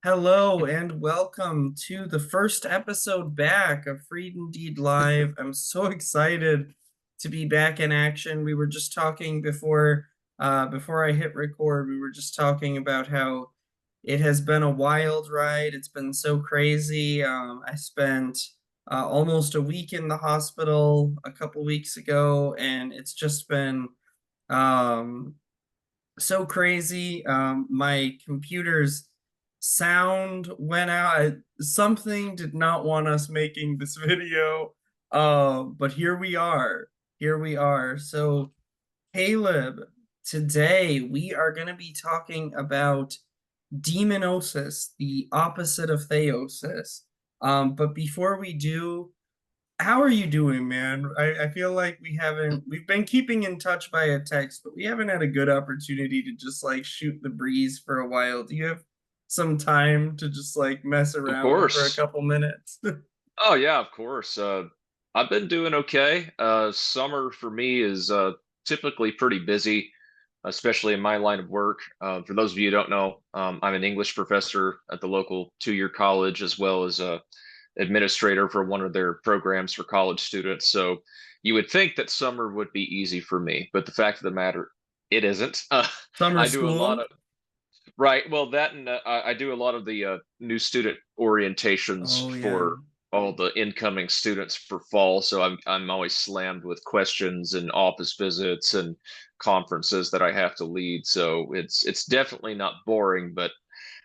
Hello and welcome to the first episode back of Freed Indeed Live. I'm so excited to be back in action. We were just talking before I hit record, we were just talking about how it has been a wild ride. It's been so crazy. I spent almost a week in the hospital a couple weeks ago, and it's just been um, so crazy. My computer's sound went out. Something did not want us making this video. But here we are. Here we are. So, Caleb, today we are going to be talking about demonosis, the opposite of theosis. But before we do, how are you doing, man? I feel like we've been keeping in touch via text, but we haven't had a good opportunity to just like shoot the breeze for a while. Do you have some time to just like mess Of around for a course. couple minutes? Oh yeah, of course. I've been doing okay. Summer for me is typically pretty busy, especially in my line of work. For those of you who don't know, I'm an English professor at the local two-year college, as well as a administrator for one of their programs for college students. So you would think that summer would be easy for me, but the fact of the matter, it isn't. Summer I do a lot school? of Right. Well, that and I do a lot of the new student orientations Oh yeah. for all the incoming students for fall. So I'm always slammed with questions and office visits and conferences that I have to lead. So it's definitely not boring, but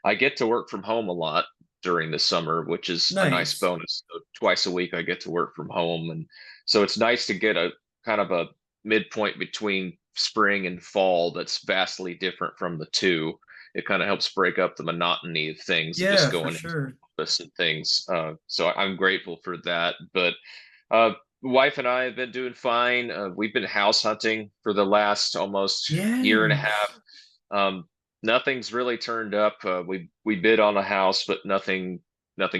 I get to work from home a lot during the summer, which is a nice Nice. bonus. So twice a week I get to work from home, and so it's nice to get a kind of a midpoint between spring and fall that's vastly different from the two. It kind of helps break up the monotony of things of just Yeah, for going into sure. the office and things. So I'm grateful for that. But wife and I have been doing fine. We've been house hunting for the last almost year and a half. Yes. Um, Nothing's really turned up. We bid on a house, but nothing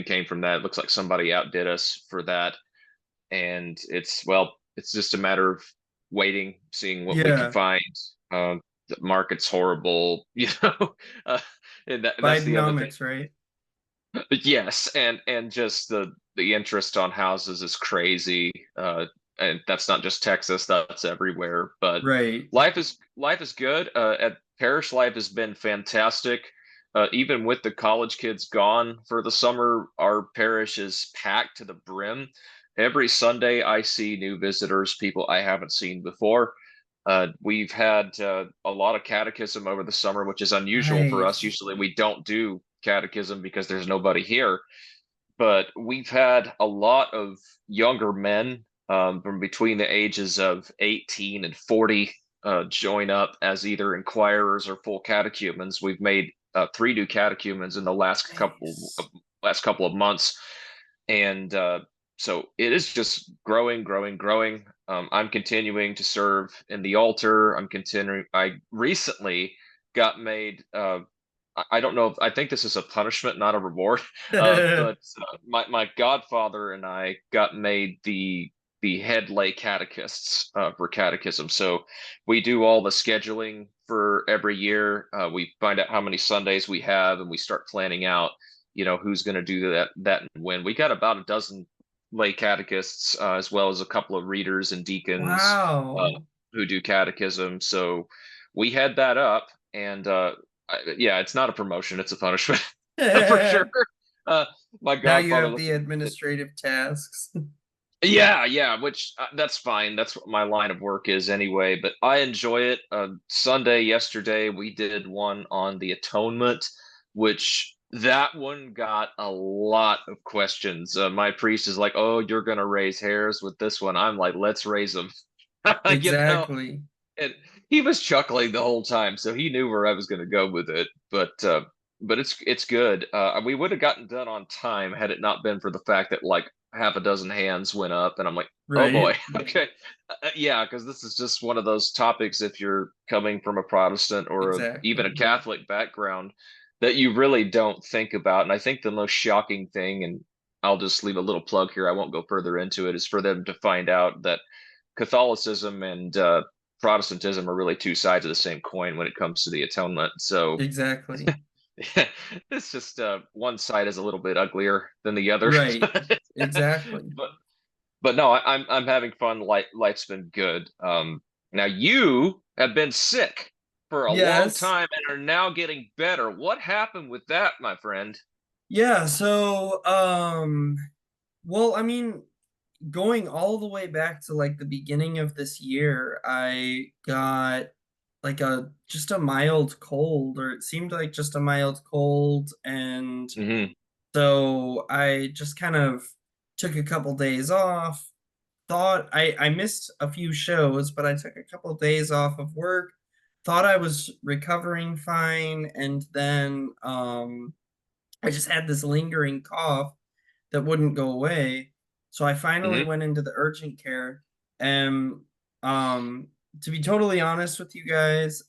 came from that. It looks like somebody outdid us for that, and it's just a matter of waiting, seeing what we can Yeah. find. The market's horrible, uh, and that's the other thing. Bidenomics, right? But yes, and just the interest on houses is crazy. And that's not just Texas, that's everywhere. But Right. life is good. At Parish life has been fantastic. Even with the college kids gone for the summer, our parish is packed to the brim. Every Sunday, I see new visitors, people I haven't seen before. We've had a lot of catechism over the summer, which is unusual for us. Nice. Usually, we don't do catechism because there's nobody here. But we've had a lot of younger men from between the ages of 18 and 40 join up as either inquirers or full catechumens. We've made three new catechumens in the Nice. last couple of months, and so it is just growing, growing, growing. I'm continuing to serve in the altar. I'm continuing. I recently got made. I don't know if I think this is a punishment, not a reward. But my godfather and I got made the head lay catechists for catechism. So we do all the scheduling for every year. We find out how many Sundays we have, and we start planning out, who's going to do that and when. We got about a dozen lay catechists, as well as a couple of readers and deacons Wow. who do catechism. So we had that up, and yeah, it's not a promotion; it's a punishment for sure. Uh, my Now you godfather have looked the at me and said, administrative tasks. yeah, yeah, which that's fine. That's what my line of work is anyway, but I enjoy it. Sunday yesterday we did one on the atonement, which that one got a lot of questions. My priest is like, "Oh, you're gonna raise hairs with this one." I'm like, "Let's raise them." You know, Exactly. and he was chuckling the whole time, so he knew where I was going to go with it. But it's good. We would have gotten done on time had it not been for the fact that like half a dozen hands went up, and I'm like, oh boy, Right. okay, yeah, because this is just one of those topics. If you're coming from a Protestant or even a Exactly. Catholic background, that you really don't think about. And I think the most shocking thing, and I'll just leave a little plug here. I won't go further into it. Is for them to find out that Catholicism and Protestantism are really two sides of the same coin when it comes to the atonement. So Exactly. It's just one side is a little bit uglier than the other. Right. Exactly. But but no, I'm having fun. Life's been good. Now you have been sick for a long Yes. time and are now getting better. What happened with that, my friend? Yeah, so well, I mean, going all the way back to like the beginning of this year, I got like a just a mild cold, or it seemed like just a mild cold, and Hmm. so I just kind of took a couple days off. Thought I missed a few shows, but I took a couple days off of work. Thought I was recovering fine, and then I just had this lingering cough that wouldn't go away. So I finally Hmm. went into the urgent care. And to be totally honest with you guys,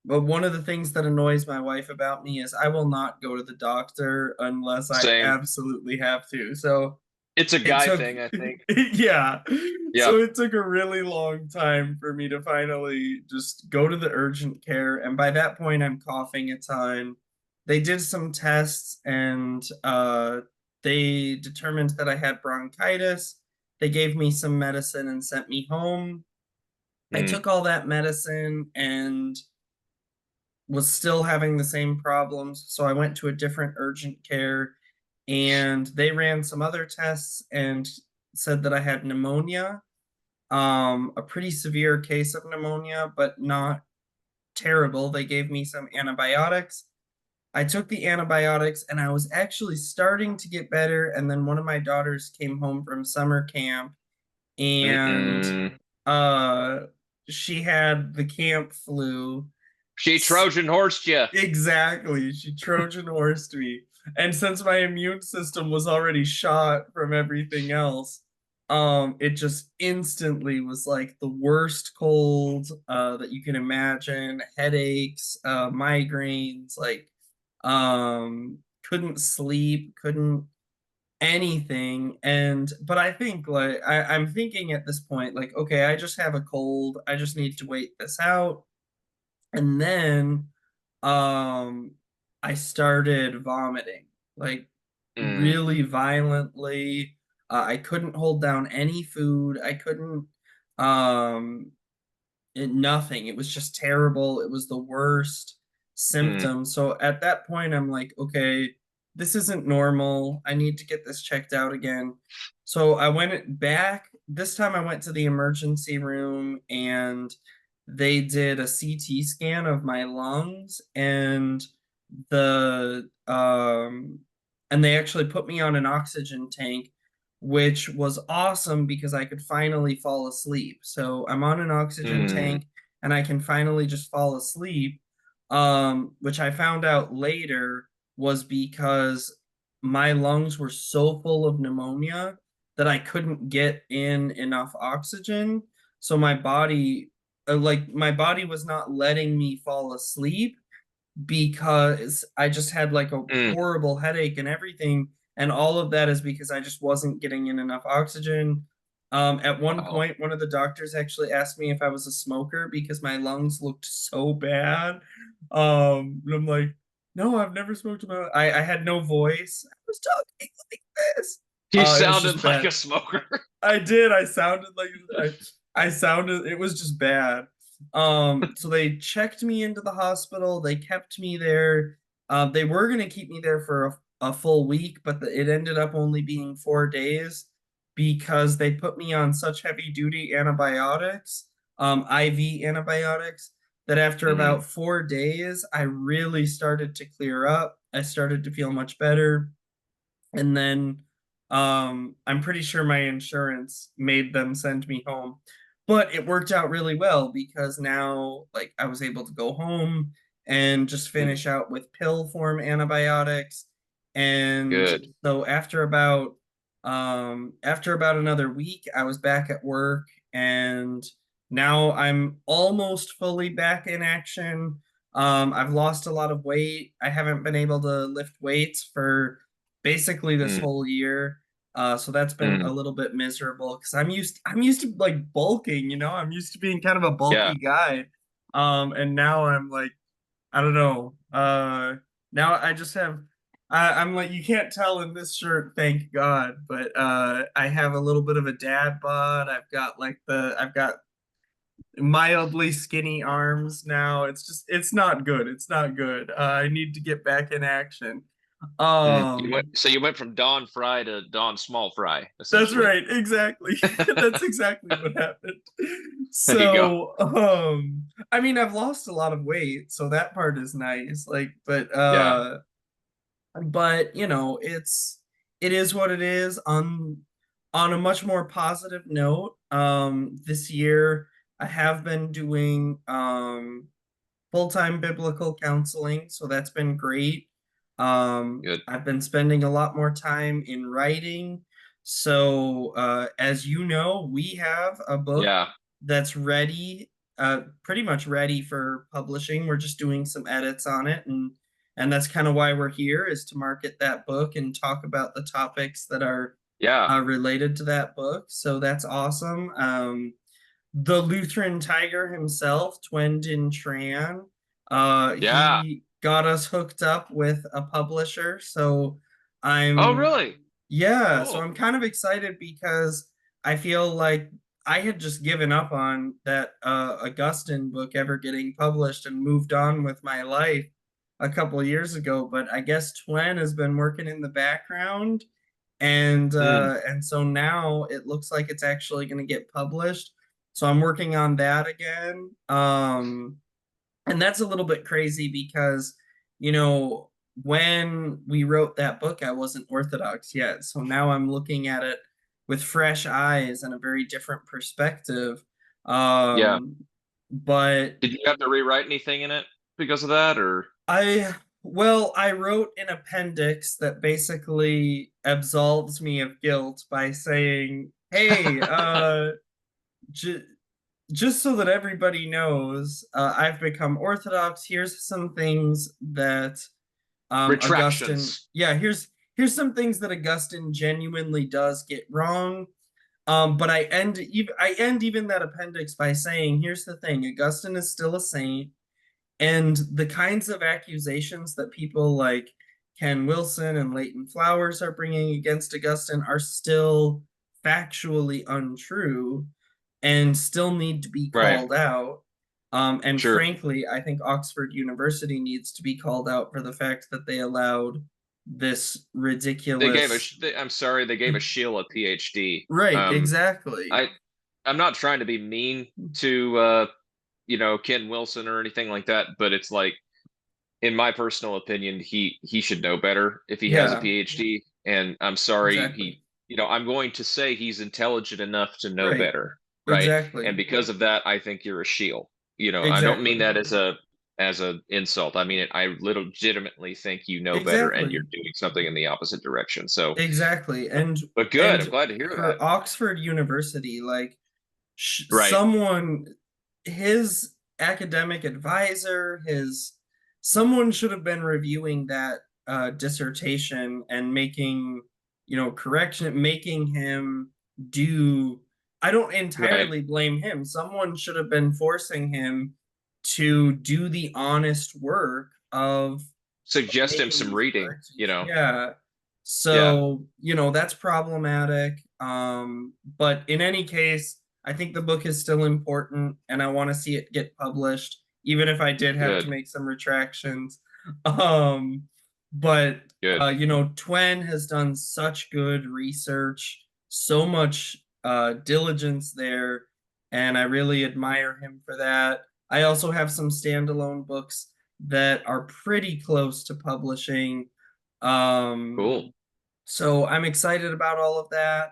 but one of the things that annoys my wife about me is I will not go to the doctor unless I Same. absolutely have to. So It's a it guy took, thing, I think. yeah. So Yep. it took a really long time for me to finally just go to the urgent care. And by that point, I'm coughing a ton. They did some tests and they determined that I had bronchitis. They gave me some medicine and sent me home. I Mm, took all that medicine and was still having the same problems. So I went to a different urgent care and they ran some other tests and said that I had pneumonia, a pretty severe case of pneumonia, but not terrible. They gave me some antibiotics. I took the antibiotics and I was actually starting to get better. And then one of my daughters came home from summer camp and mm-mm. uh, she had the camp flu. She Trojan horsed you. Exactly. She Trojan horsed me. And since my immune system was already shot from everything else, it just instantly was like the worst cold that you can imagine, headaches, migraines, like couldn't sleep, couldn't anything. And but I think like I'm thinking at this point, like, okay, I just have a cold. I just need to wait this out. And then um I started vomiting like Mm, really violently. I couldn't hold down any food. I couldn't um nothing. It was just terrible. It was the worst mm, symptom. So at that point, I'm like, okay, this isn't normal. I need to get this checked out again. So I went back. This time I went to the emergency room and they did a CT scan of my lungs the and they actually put me on an oxygen tank, which was awesome because I could finally fall asleep. So I'm on an oxygen mm, tank and I can finally just fall asleep. Which I found out later was because my lungs were so full of pneumonia that I couldn't get in enough oxygen. So my body was not letting me fall asleep because I just had like a mm. horrible headache and everything. And all of that is because I just wasn't getting in enough oxygen. At one Wow. point, one of the doctors actually asked me if I was a smoker because my lungs looked so bad. And I'm like, no, I've never smoked about. I had no voice. I was talking like this. You It was just sounded like a bad. smoker. I did. I sounded like I sounded it was just bad. So they checked me into the hospital. They kept me there. They were gonna keep me there for a full week, but it ended up only being 4 days because they put me on such heavy duty antibiotics, IV antibiotics, that after Hmm. about 4 days, I really started to clear up. I started to feel much better. And then I'm pretty sure my insurance made them send me home. But it worked out really well because now like I was able to go home and just Mm, finish out with pill form antibiotics. And good. so after about another week, I was back at work and now I'm almost fully back in action. I've lost a lot of weight. I haven't been able to lift weights for basically this Mm, whole year. So that's been a mm. little bit miserable because I'm used to like bulking, I'm used to being kind of a Yeah. bulky guy. And now I'm like I don't know. Now I just have. I'm like you can't tell in this shirt, thank God, but I have a little bit of a dad bod. I've got mildly skinny arms now. It's not good. It's not good. I need to get back in action. Um, You went from Don Fry to Don Small Fry, that's essentially. right. Exactly. That's exactly what happened. There you go. So, I mean, I've lost a lot of weight, so that part is nice. Like, Yeah, but it is what it is. On a much more positive note, this year I have been doing full-time biblical counseling, so that's been great. good. I've been spending a lot more time in writing. So, as you know, we have a book Yeah, that's ready, pretty much ready for publishing. We're just doing some edits on it, and that's kind of why we're here, is to market that book and talk about the topics that are yeah, related to that book. So that's awesome. The Lutheran Tiger himself, Twendon Tran, yeah. he got us hooked up with a publisher. So Oh, I'm, really? yeah, so Cool. I'm kind of excited because I feel like I had just given up on that Augustine book ever getting published and moved on with my life a couple of years ago. But I guess Twen has been working in the background, Mm, and so now it looks like it's actually going to get published. So I'm working on that again. And that's a little bit crazy because, you know, when we wrote that book, I wasn't Orthodox yet. So now I'm looking at it with fresh eyes and a very different perspective. yeah. Um, but Did you have to rewrite anything in it because of that, or? I wrote an appendix that basically absolves me of guilt by saying, hey, j just so that everybody knows, I've become Orthodox. Here's some things that Augustine, Retractions. yeah, here's some things that Augustine genuinely does get wrong. But I end even that appendix by saying, here's the thing: Augustine is still a saint, and the kinds of accusations that people like Ken Wilson and Leighton Flowers are bringing against Augustine are still factually untrue and still need to be Right. called out. And Sure. frankly, I think Oxford University needs to be called out for the fact that they allowed this ridiculous. I'm sorry, they gave a shill a PhD. Right, exactly. I, I'm not trying to be mean to, Ken Wilson or anything like that, but it's like, in my personal opinion, he should know better if he has a Yeah, PhD. And I'm sorry, exactly. I'm going to say he's intelligent enough to know Right, better, right? And exactly. because of that, I think you're a shield. I don't mean Exactly. that as a insult. I mean it. I legitimately think you know better, and you're Exactly. doing something in the opposite direction. So, Exactly. but good. I'm And glad to hear that. for Oxford University, like Right, someone, his academic advisor, his someone should have been reviewing that dissertation and making, correction, making him do. I don't right. entirely blame him. Someone should have been forcing him to do the honest work of Suggest him making some these reading. corrections. Yeah. Yeah, So, that's problematic. But in any case, I think the book is still important and I want to see it get published, even if I did have to good, make some retractions. Um, but good. Twen has done such good research, so much diligence there, and I really admire him for that. I also have some standalone books that are pretty close to publishing. Um, Cool. so I'm excited about all of that.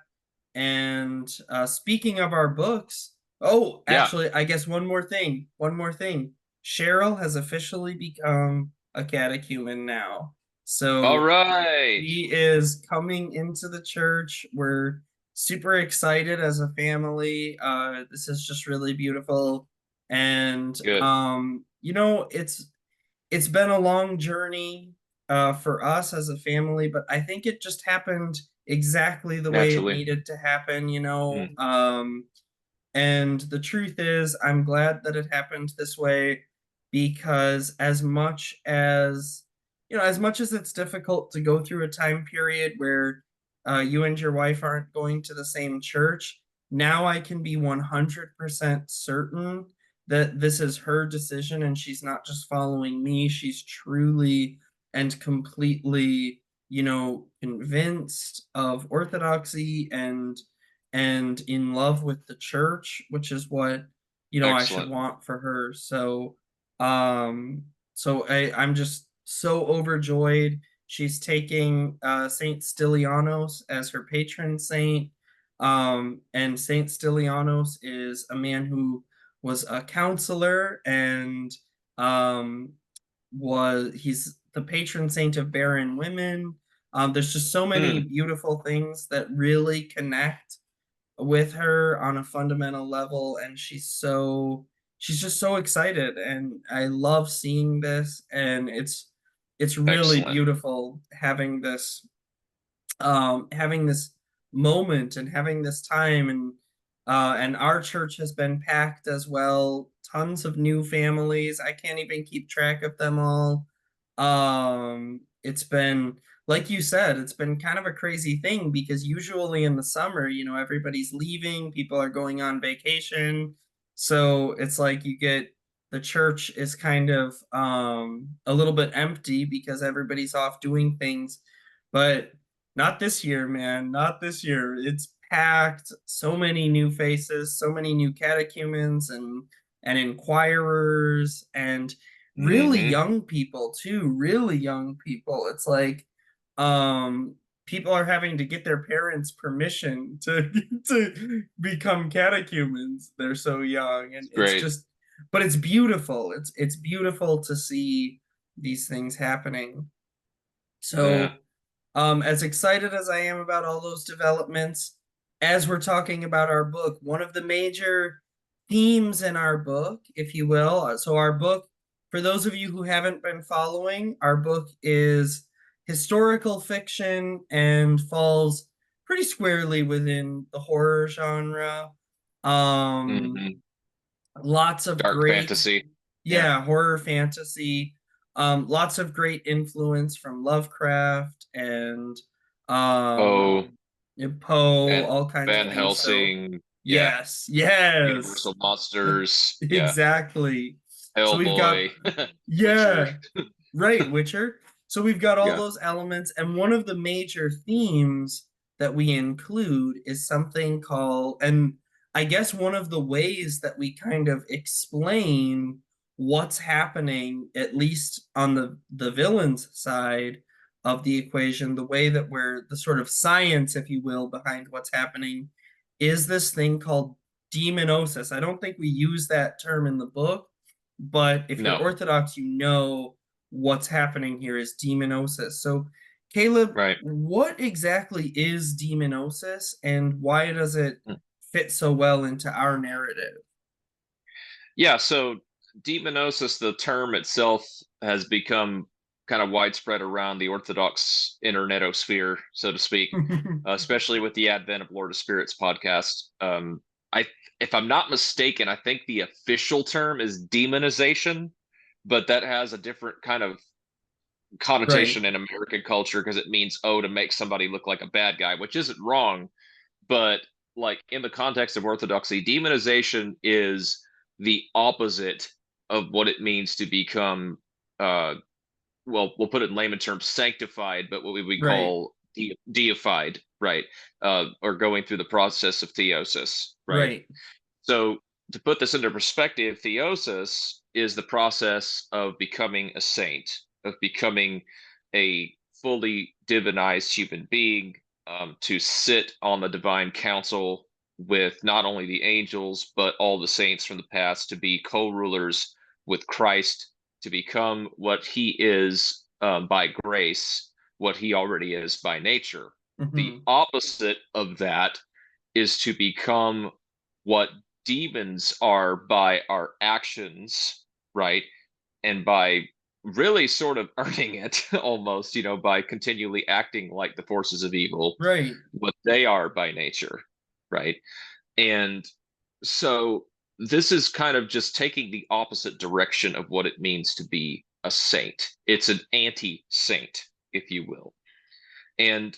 And speaking of our books, oh, Yeah. actually, I guess one more thing. One more thing. Cheryl has officially become a catechumen now. All So right. she is coming into the church. We're super excited as a family. This is just really beautiful. And Good. it's been a long journey for us as a family, but I think it just happened exactly the way it Naturally. needed to happen, Mm, and the truth is, I'm glad that it happened this way because as much as it's difficult to go through a time period where you and your wife aren't going to the same church, now I can be 100% certain that this is her decision and she's not just following me. She's truly and completely, convinced of orthodoxy and in love with the church, which is what, I should Excellent. want for her. I'm just so overjoyed. She's taking Saint Stylianos as her patron saint. And Saint Stylianos is a man who was a counselor and um, he's the patron saint of barren women. There's just so many Mm, beautiful things that really connect with her on a fundamental level, and she's just so excited, and I love seeing this, and it's really excellent. beautiful having this moment and having this time, and our church has been packed as well. Tons of new families. I can't even keep track of them all. It's been, like you said, it's been kind of a crazy thing because usually in the summer, everybody's leaving, people are going on vacation. So it's like the church is kind of a little bit empty because everybody's off doing things. But not this year, man. Not this year. It's packed. So many new faces, so many new catechumens and inquirers and really Hmm. young people too. Really young people. It's like um people are having to get their parents' permission to to become catechumens. They're so young, and It's it's great. just but it's beautiful. It's beautiful to see these things happening. Yeah. So as excited as I am about all those developments, as we're talking about our book, one of the major themes in our book, if you will, so our book, for those of you who haven't been following, our book is historical fiction and falls pretty squarely within the horror genre. Um, Hmm. Lots of Dark great, fantasy. Yeah. yeah, horror fantasy. Lots of great influence from Lovecraft and Poe, Poe, Van all kinds of Van things. So Helsing. Yeah. yes, yes. Universal Monsters. Yeah. Exactly. So we've got, Hellboy. Witcher. yeah, right, Witcher. So we've got all Yeah. those elements, and one of the major themes that we include is something called, and I guess one of the ways that we kind of explain what's happening, at least on the villain's side of the equation, the way that we're the sort of science, if you will, behind what's happening, is this thing called demonosis. I don't think we use that term in the book, but if you're No. Orthodox, you know what's happening here is demonosis. So, Caleb, Right. what exactly is demonosis and why does it Mm. fit so well into our narrative? Yeah. So demonosis, the term itself, has become kind of widespread around the Orthodox internetosphere, so to speak, especially with the advent of Lord of Spirits podcast. I, if I'm not mistaken, I think the official term is demonization, but that has a different kind of Right, connotation in American culture because it means, oh, to make somebody look like a bad guy, which isn't wrong. But like in the context of Orthodoxy, demonization is the opposite of what it means to become, uh, well, we'll put it in layman terms, sanctified, but what we would right, call deified, right? Or going through the process of theosis, right? right. So to put this into perspective, theosis is the process of becoming a saint, of becoming a fully divinized human being, to sit on the divine council with not only the angels, but all the saints from the past, to be co-rulers with Christ, to become what he is by grace, what he already is by nature. The Hmm. opposite of that is to become what demons are by our actions, right? And by really sort of earning it almost, by continually acting like the forces of evil, Right. what they are by nature, right? And so this is kind of just taking the opposite direction of what it means to be a saint. It's an anti-saint, if you will. And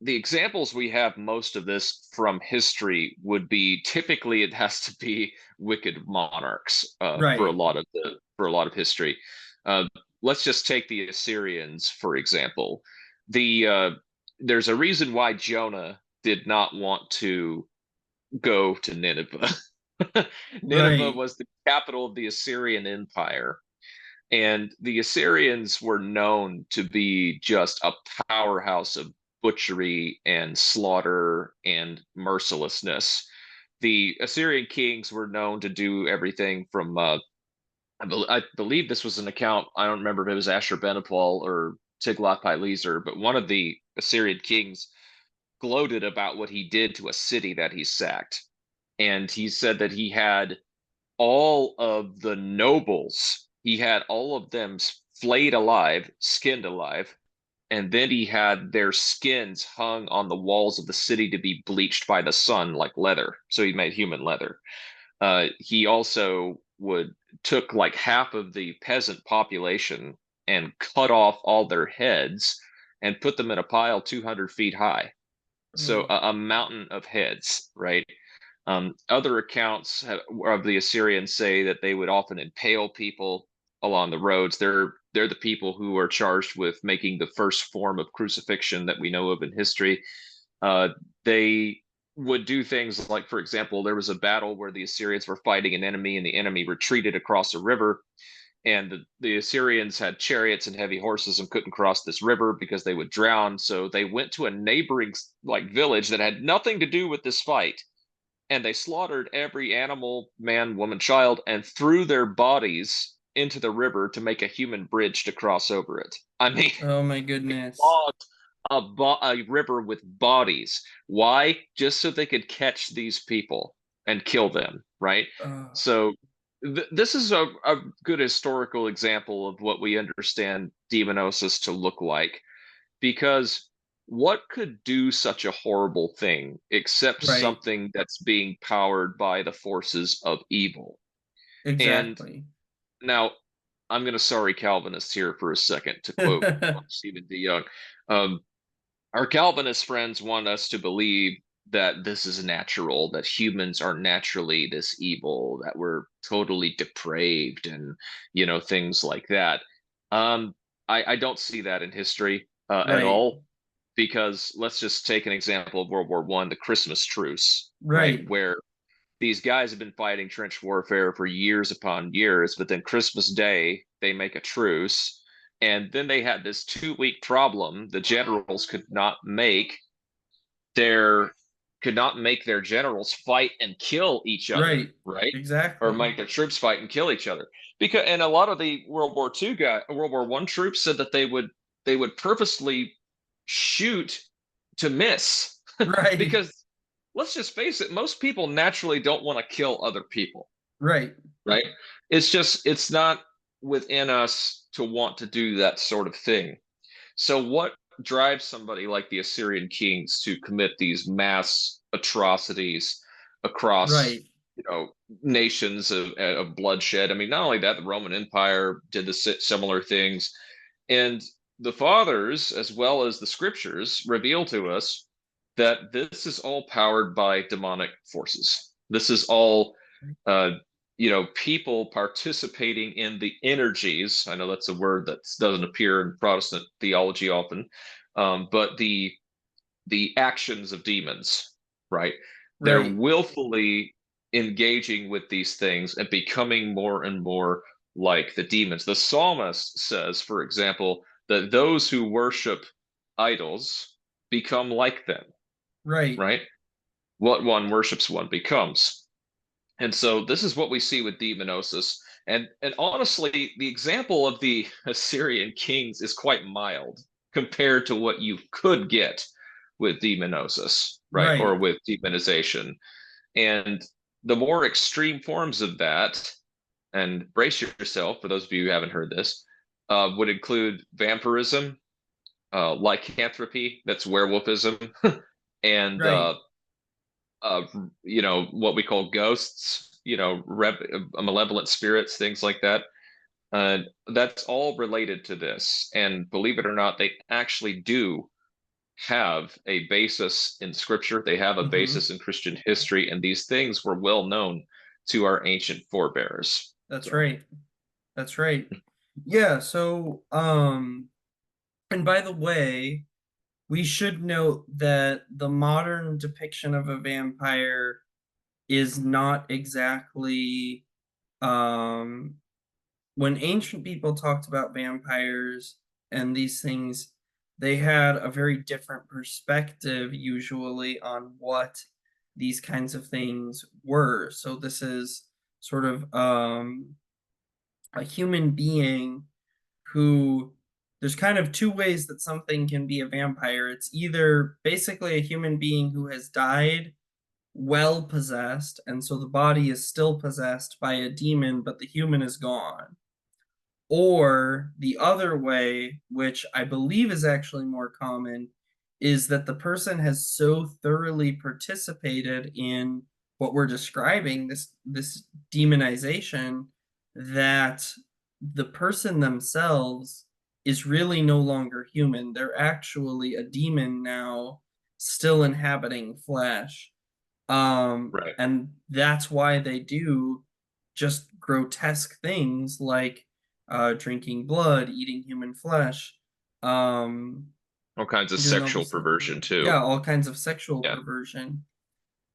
the examples we have most of this from history would be typically it has to be wicked monarchs for a Right. lot of history. Uh, let's just take the Assyrians for example. There's a reason why Jonah did not want to go to Nineveh. Nineveh Right. was the capital of the Assyrian Empire. And the Assyrians were known to be just a powerhouse of butchery and slaughter and mercilessness. The Assyrian kings were known to do everything from, I believe this was an account, I don't remember if it was Ashurbanipal or Tiglath-Pileser, but one of the Assyrian kings gloated about what he did to a city that he sacked. And he said that he had all of the nobles. He had all of them flayed alive, skinned alive, and then he had their skins hung on the walls of the city to be bleached by the sun like leather. So he made human leather. He also would took like half of the peasant population and cut off all their heads and put them in a pile 200 feet high. So Oh, a mountain of heads, right? Other accounts of the Assyrians say that they would often impale people along the roads. They're the people who are charged with making the first form of crucifixion that we know of in history. Uh, they would do things like, for example, there was a battle where the Assyrians were fighting an enemy, and the enemy retreated across a river. And the Assyrians had chariots and heavy horses and couldn't cross this river because they would drown. So they went to a neighboring like village that had nothing to do with this fight, and they slaughtered every animal, man, woman, child, and threw their bodies into the river to make a human bridge to cross over it. I mean, oh my they goodness. clogged a river with bodies. Why? Just so they could catch these people and kill them, right? Oh, So this is a good historical example of what we understand demonosis to look like, because what could do such a horrible thing except right. something that's being powered by the forces of evil? And Exactly. now I'm going to sorry Calvinists here for a second to quote Stephen D. Young. Um, our Calvinist friends want us to believe that this is natural, that humans are naturally this evil, that we're totally depraved, and things like that. Um, I don't see that in history at Right. all, because let's just take an example of World War One, the Christmas truce, right, Right. where these guys have been fighting trench warfare for years upon years, but then Christmas Day they make a truce, and then they had this 2 week problem. The generals their could not make their generals fight and kill each other, Right. right? Or Exactly. make their troops fight and kill each other. Because and a lot of the World War One troops said that they would purposely shoot to miss Right. because let's just face it, most people naturally don't want to kill other people, Right. right? It's not within us to want to do that sort of thing. So what drives somebody like the Assyrian kings to commit these mass atrocities across, Right. nations of bloodshed? I mean, not only that, the Roman Empire did the similar things, and the fathers, as well as the scriptures, reveal to us that this is all powered by demonic forces. This is all, uh, people participating in the energies. I know that's a word that doesn't appear in Protestant theology often, but the actions of demons, right? They're Right. willfully engaging with these things and becoming more and more like the demons. The psalmist says, for example, that those who worship idols become like them, Right. right? What one worships, one becomes. And so this is what we see with demonosis. And honestly, the example of the Assyrian kings is quite mild compared to what you could get with demonosis, right? Or Right. with demonization. And the more extreme forms of that, and brace yourself for those of you who haven't heard this, would include vampirism, lycanthropy, that's werewolfism, and Right. what we call ghosts. malevolent spirits, things like that. That's all related to this. And believe it or not, they actually do have a basis in scripture. They have a Mm-hmm. basis in Christian history, and these things were well known to our ancient forebears. That's So, right. That's right. Yeah, so and by the way, we should note that the modern depiction of a vampire is not exactly um when ancient people talked about vampires and these things, they had a very different perspective usually on what these kinds of things were. So this is sort of a human being who there's kind of two ways that something can be a vampire. It's either basically a human being who has died well possessed, and so the body is still possessed by a demon, but the human is gone. Or the other way, which I believe is actually more common, is that the person has so thoroughly participated in what we're describing, this demonization, that the person themselves is really no longer human. They're actually a demon now, still inhabiting flesh. right. And that's why they do just grotesque things like drinking blood, eating human flesh, um, All kinds of doing all sexual these things. perversion too. Yeah, all kinds of sexual Yeah, perversion.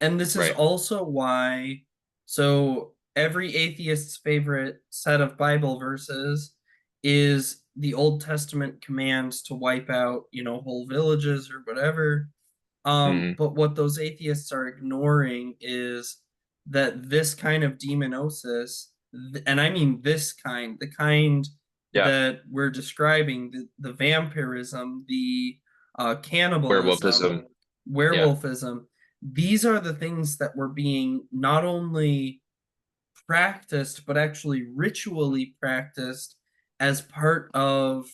And this is right. also why, so every atheist's favorite set of Bible verses is the Old Testament commands to wipe out, whole villages or whatever. Hmm. But what those atheists are ignoring is that this kind of demonosis, and I mean this kind, the kind Yeah, that we're describing, the vampirism, the cannibalism, werewolfism. Yeah. werewolfism, these are the things that were being not only practiced, but actually ritually practiced as part of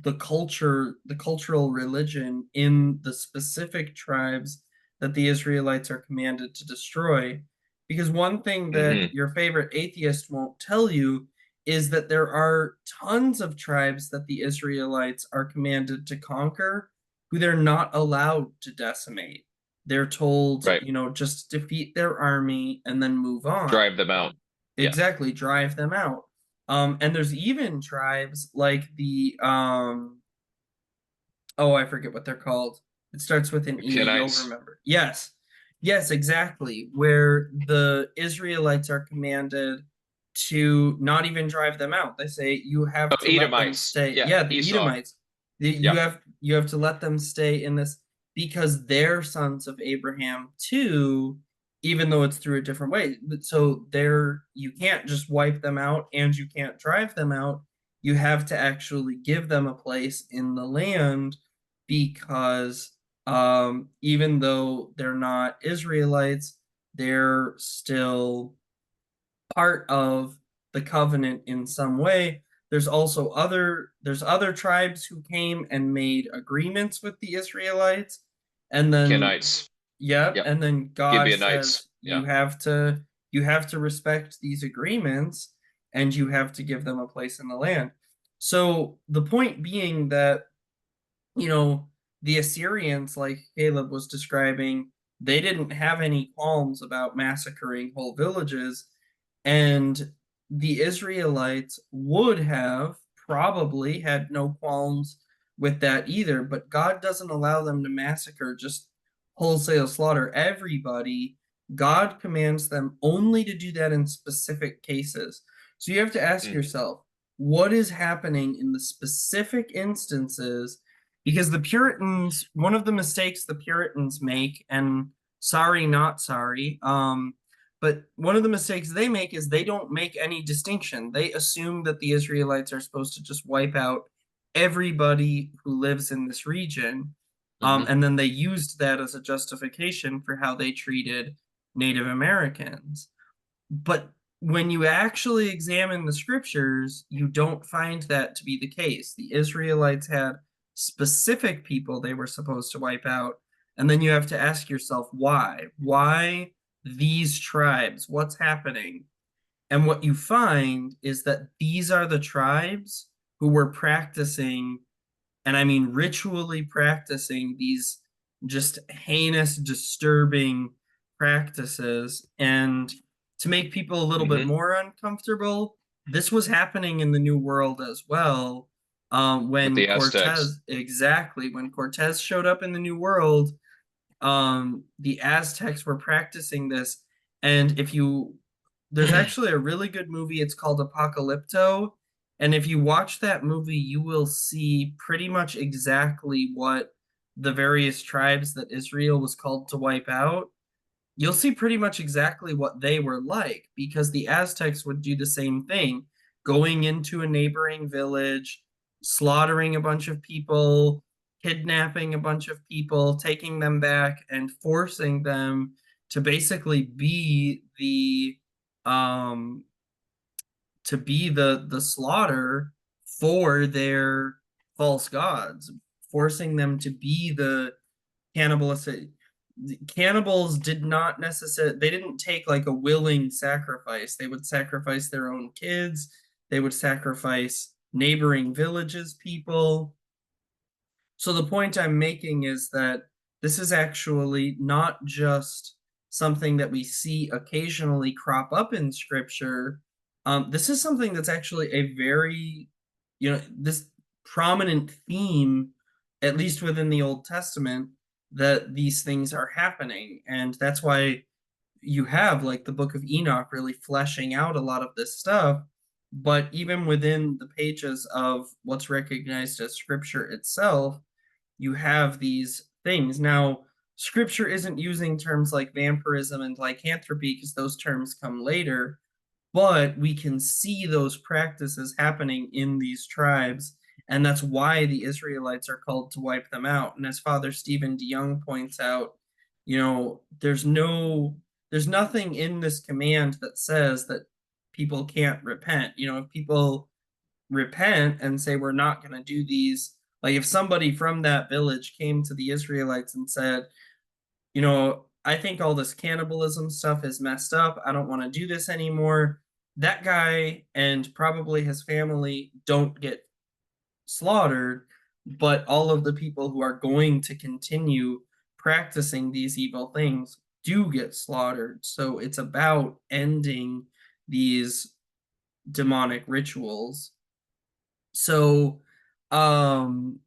the cultural religion in the specific tribes that the Israelites are commanded to destroy. Because one thing that Hmm. your favorite atheist won't tell you is that there are tons of tribes that the Israelites are commanded to conquer who they're not allowed to decimate. They're told, Right. just defeat their army and then move on. Drive them out. Yeah. Exactly, drive them out. And there's even tribes like the oh, I forget what they're called. It starts with an The E. You'll Kenites. remember. Yes. Yes, exactly. Where the Israelites are commanded to not even drive them out. They say you have Oh, to let them Edomites. stay. Yeah, Yeah, the Esau. Edomites. Yeah. You have to let them stay in this because they're sons of Abraham too, even though it's through a different way. So you can't just wipe them out and you can't drive them out. You have to actually give them a place in the land because even though they're not Israelites, they're still part of the covenant in some way. There's other tribes who came and made agreements with the Israelites, and then Kenites. yep, Yep. and then God Gibeonites. says Yeah. you have to respect these agreements and you have to give them a place in the land. So the point being that you know, the Assyrians, like Caleb was describing, they didn't have any qualms about massacring whole villages. And the Israelites would have probably had no qualms with that either. But God doesn't allow them to massacre, just wholesale slaughter everybody. God commands them only to do that in specific cases. So you have to ask Hmm. yourself, what is happening in the specific instances because the Puritans, one of the mistakes the Puritans make, and sorry, not sorry, but one of the mistakes they make is they don't make any distinction. They assume that the Israelites are supposed to just wipe out everybody who lives in this region. Hmm. And then they used that as a justification for how they treated Native Americans. But when you actually examine the scriptures, you don't find that to be the case. The Israelites had specific people they were supposed to wipe out. And then you have to ask yourself why? Why these tribes, what's happening? And what you find is that these are the tribes who were practicing, and I mean ritually practicing these just heinous, disturbing practices. And to make people a little bit Hmm. more uncomfortable, this was happening in the New World as well. With When the Aztecs. Cortez, exactly, when Cortez showed up in the New World, the Aztecs were practicing this. And if you, there's actually a really good movie. It's called Apocalypto. And if you watch that movie, you will see pretty much exactly what the various tribes that Israel was called to wipe out, you'll see pretty much exactly what they were like, because the Aztecs would do the same thing, going into a neighboring village, slaughtering a bunch of people, kidnapping a bunch of people, taking them back, and forcing them to basically be um the slaughter for their false gods, forcing them to be the cannibalistic. Cannibals did not necessarily, they didn't take like a willing sacrifice. They would sacrifice their own kids, they would sacrifice neighboring villages people. So the point I'm making is that this is actually not just something that we see occasionally crop up in scripture. This is something that's actually a very, this prominent theme, at least within the Old Testament, that these things are happening. And that's why you have like the book of Enoch really fleshing out a lot of this stuff. But even within the pages of what's recognized as scripture itself, you have these things. Now, scripture isn't using terms like vampirism and lycanthropy because those terms come later, but we can see those practices happening in these tribes. And that's why the Israelites are called to wipe them out. And as Father Stephen DeYoung points out, there's nothing in this command that says that people can't repent. If people repent and say we're not going to do these, like if somebody from that village came to the Israelites and said, I think all this cannibalism stuff is messed up, I don't want to do this anymore, that guy and probably his family don't get slaughtered, but all of the people who are going to continue practicing these evil things do get slaughtered. So it's about ending these demonic rituals. So, um,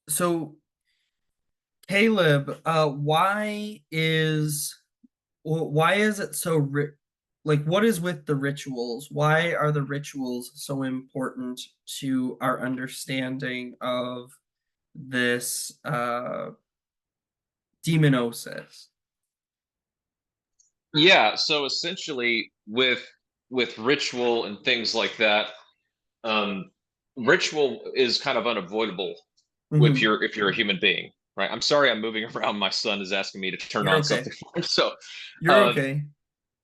so Caleb, why is it so like what is with the rituals? Why are the rituals so important to our understanding of this demonosis? Yeah, so essentially with ritual and things like that, um, ritual is kind of unavoidable if Hmm. you're a human being, right? I'm sorry I'm moving around. My son is asking me to turn You're on okay. something for him. So You're um, okay.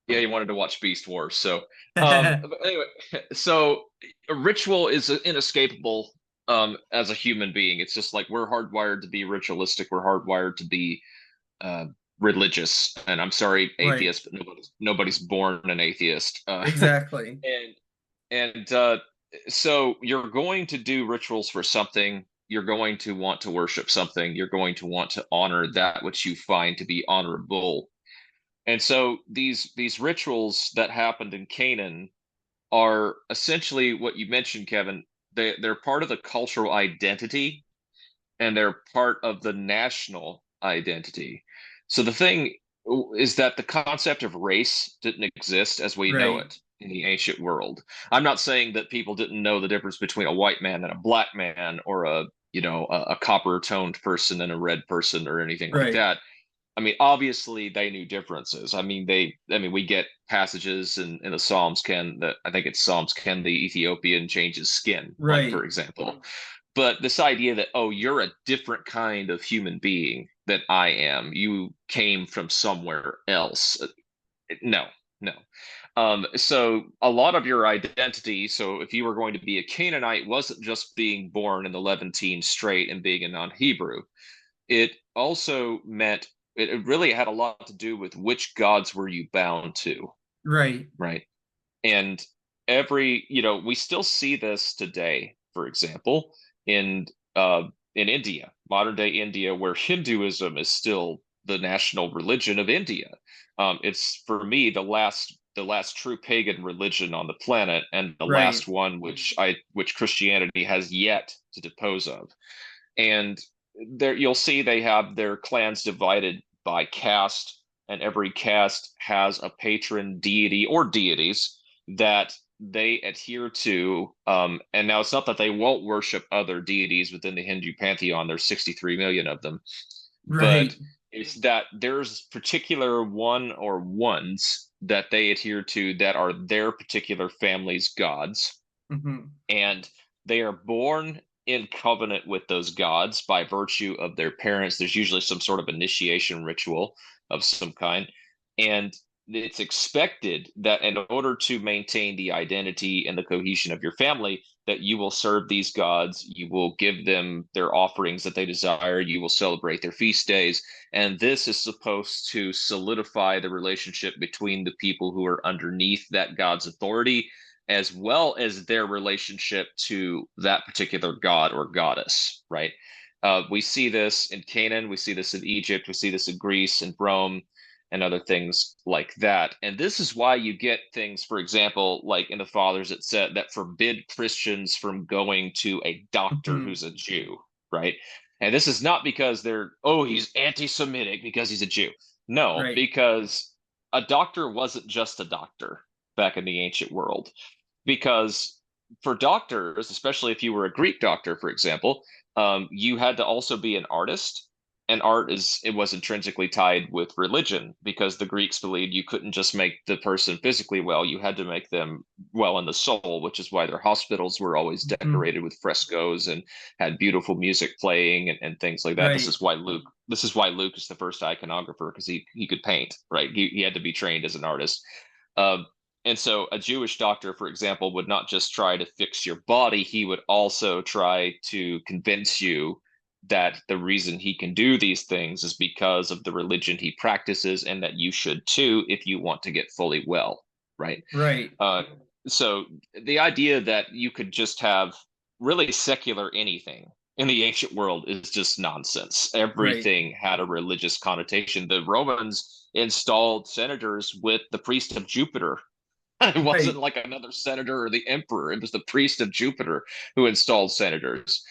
yeah, he wanted to watch Beast Wars. So but anyway, so a ritual is inescapable as a human being. It's just like we're hardwired to be ritualistic, we're hardwired to be uh, religious. And I'm sorry, Right. atheist, but nobody's born an atheist. Exactly. And and so you're going to do rituals for something. You're going to want to worship something. You're going to want to honor that which you find to be honorable. And so these rituals that happened in Canaan are essentially what you mentioned, Kevin. They're part of the cultural identity and they're part of the national identity. So the thing is that the concept of race didn't exist as we know Right. it in the ancient world. I'm not saying that people didn't know the difference between a white man and a black man or a copper toned person and a red person or anything like Right. that. I mean, obviously they knew differences. I mean, we get passages in the Psalms can that I think it's Psalms can the Ethiopian change his skin, like for Right. example. But this idea that, oh, you're a different kind of human being than I am. You came from somewhere else. No, no. So a lot of your identity, so if you were going to be a Canaanite, wasn't just being born in the Levantine Strait and being a non-Hebrew. It also meant it really had a lot to do with which gods were you bound to, Right. right? And we still see this today, for example, in in India, modern day India, where Hinduism is still the national religion of India. It's for me the last true pagan religion on the planet, and the Right. last one which Christianity has yet to depose of. And there you'll see they have their clans divided by caste, and every caste has a patron deity or deities that they adhere to. And now it's not that they won't worship other deities within the Hindu pantheon. There's 63 million of them, Right. but it's that there's particular one or ones that they adhere to that are their particular family's gods, Hmm. and they are born in covenant with those gods by virtue of their parents. There's usually some sort of initiation ritual of some kind. And it's expected that in order to maintain the identity and the cohesion of your family, that you will serve these gods, you will give them their offerings that they desire, you will celebrate their feast days. And this is supposed to solidify the relationship between the people who are underneath that god's authority, as well as their relationship to that particular god or goddess, right? We see this in Canaan, we see this in Egypt, we see this in Greece and Rome, and other things like that. And this is why you get things, for example, like in the Fathers, it said that forbid Christians from going to a doctor Hmm. who's a Jew, right? And this is not because he's anti-Semitic because he's a Jew. No, Right. because a doctor wasn't just a doctor back in the ancient world, because for doctors, especially if you were a Greek doctor, for example, you had to also be an artist. And art it was intrinsically tied with religion, because the Greeks believed you couldn't just make the person physically well, you had to make them well in the soul, which is why their hospitals were always Hmm. decorated with frescoes and had beautiful music playing, and things like that. This Right. is why Luke is the first iconographer, because he could paint, right? He had to be trained as an artist. Um, and so a Jewish doctor, for example, would not just try to fix your body, he would also try to convince you that the reason he can do these things is because of the religion he practices, and that you should too if you want to get fully well, right? Right. Uh, so the idea that you could just have really secular anything in the ancient world is just nonsense. Right. Everything had a religious connotation. The Romans installed senators with the priest of Jupiter. It wasn't Right. like another senator or the emperor. It was the priest of Jupiter who installed senators.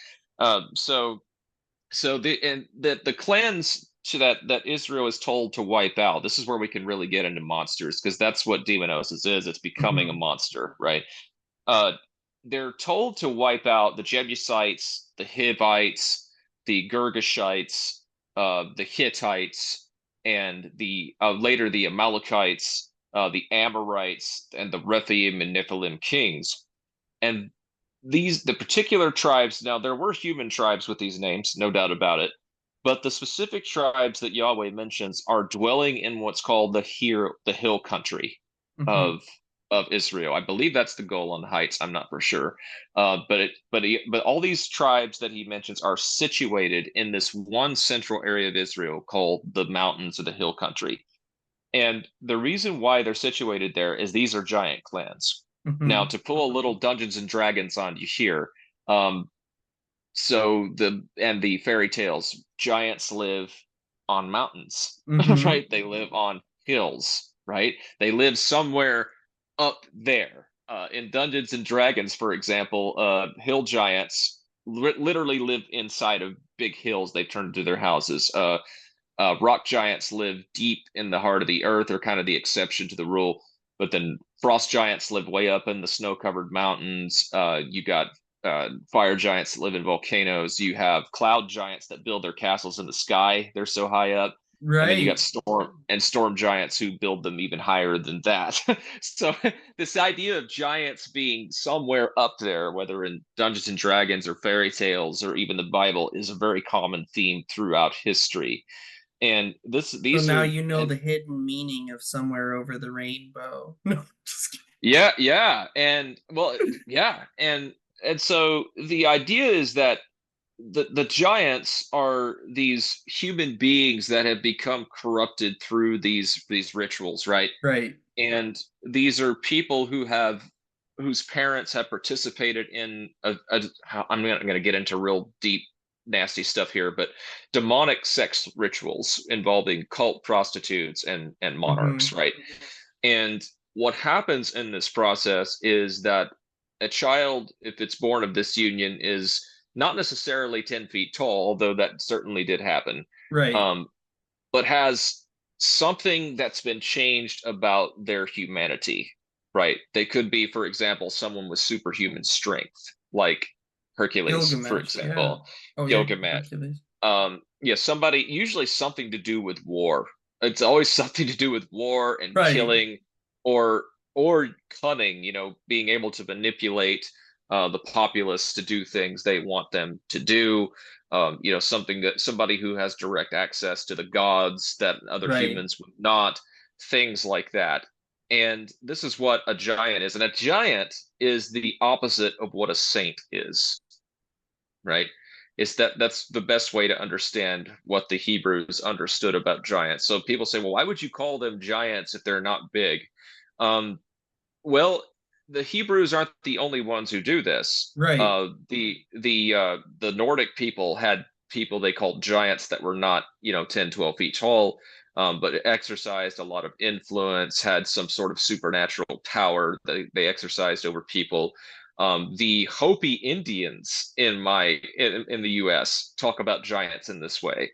So the clans that Israel is told to wipe out. This is where we can really get into monsters, because that's what Demonosis is. It's becoming a Hmm. monster, right? Uh, they're told to wipe out the Jebusites, the Hivites, the Girgashites, the Hittites, and the later the Amalekites, the Amorites, and the Rephaim and Nephilim kings. And the particular tribes, now there were human tribes with these names, no doubt about it, but the specific tribes that Yahweh mentions are dwelling in what's called the hill country Hmm. of Israel. I believe that's the Golan Heights. I'm not for sure, but all these tribes that he mentions are situated in this one central area of Israel called the mountains of the hill country. And the reason why they're situated there is these are giant clans. Now, Hmm. to pull a little Dungeons and Dragons on you here, um, the fairy tales, giants live on mountains, Hmm. right? They live on hills, right? They live somewhere up there. In Dungeons and Dragons, for example, hill giants literally live inside of big hills they've turned into their houses. Rock giants live deep in the heart of the earth, are kind of the exception to the rule. But then frost giants live way up in the snow-covered mountains. You got fire giants that live in volcanoes. You have cloud giants that build their castles in the sky. They're so high up. And then you got Right. storm giants who build them even higher than that. So this idea of giants being somewhere up there, whether in Dungeons and Dragons or fairy tales or even the Bible, is a very common theme throughout history. And So these now are you know and the hidden meaning of somewhere over the rainbow. No, just kidding. yeah, yeah, and well, yeah, and so the idea is that the giants are these human beings that have become corrupted through these rituals, right? Right. And these are people whose parents have participated in I'm not going to get into real deep nasty stuff here, but demonic sex rituals involving cult prostitutes and monarchs, Mm-hmm. right? And what happens in this process is that a child, if it's born of this union, is not necessarily 10 feet tall, although that certainly did happen, Right. um, but has something that's been changed about their humanity, right? They could be, for example, someone with superhuman strength, like Hercules, for Gilgamesh. Yeah. example, Oh yeah, Gilgamesh. Hercules. Yeah, somebody, usually something to do with war. It's always something to do with war and Right. killing, or cunning, being able to manipulate the populace to do things they want them to do. Something that somebody who has direct access to the gods that other Right. humans would not, things like that. And this is what a giant is. And a giant is the opposite of what a saint is, right? That's the best way to understand what the Hebrews understood about giants. So people say, well, why would you call them giants if they're not big? Um, well, the Hebrews aren't the only ones who do this. Right. The Nordic people had people they called giants that were not, 10, 12 feet tall, but exercised a lot of influence, had some sort of supernatural power that they exercised over people. The Hopi Indians in the U.S. talk about giants in this way.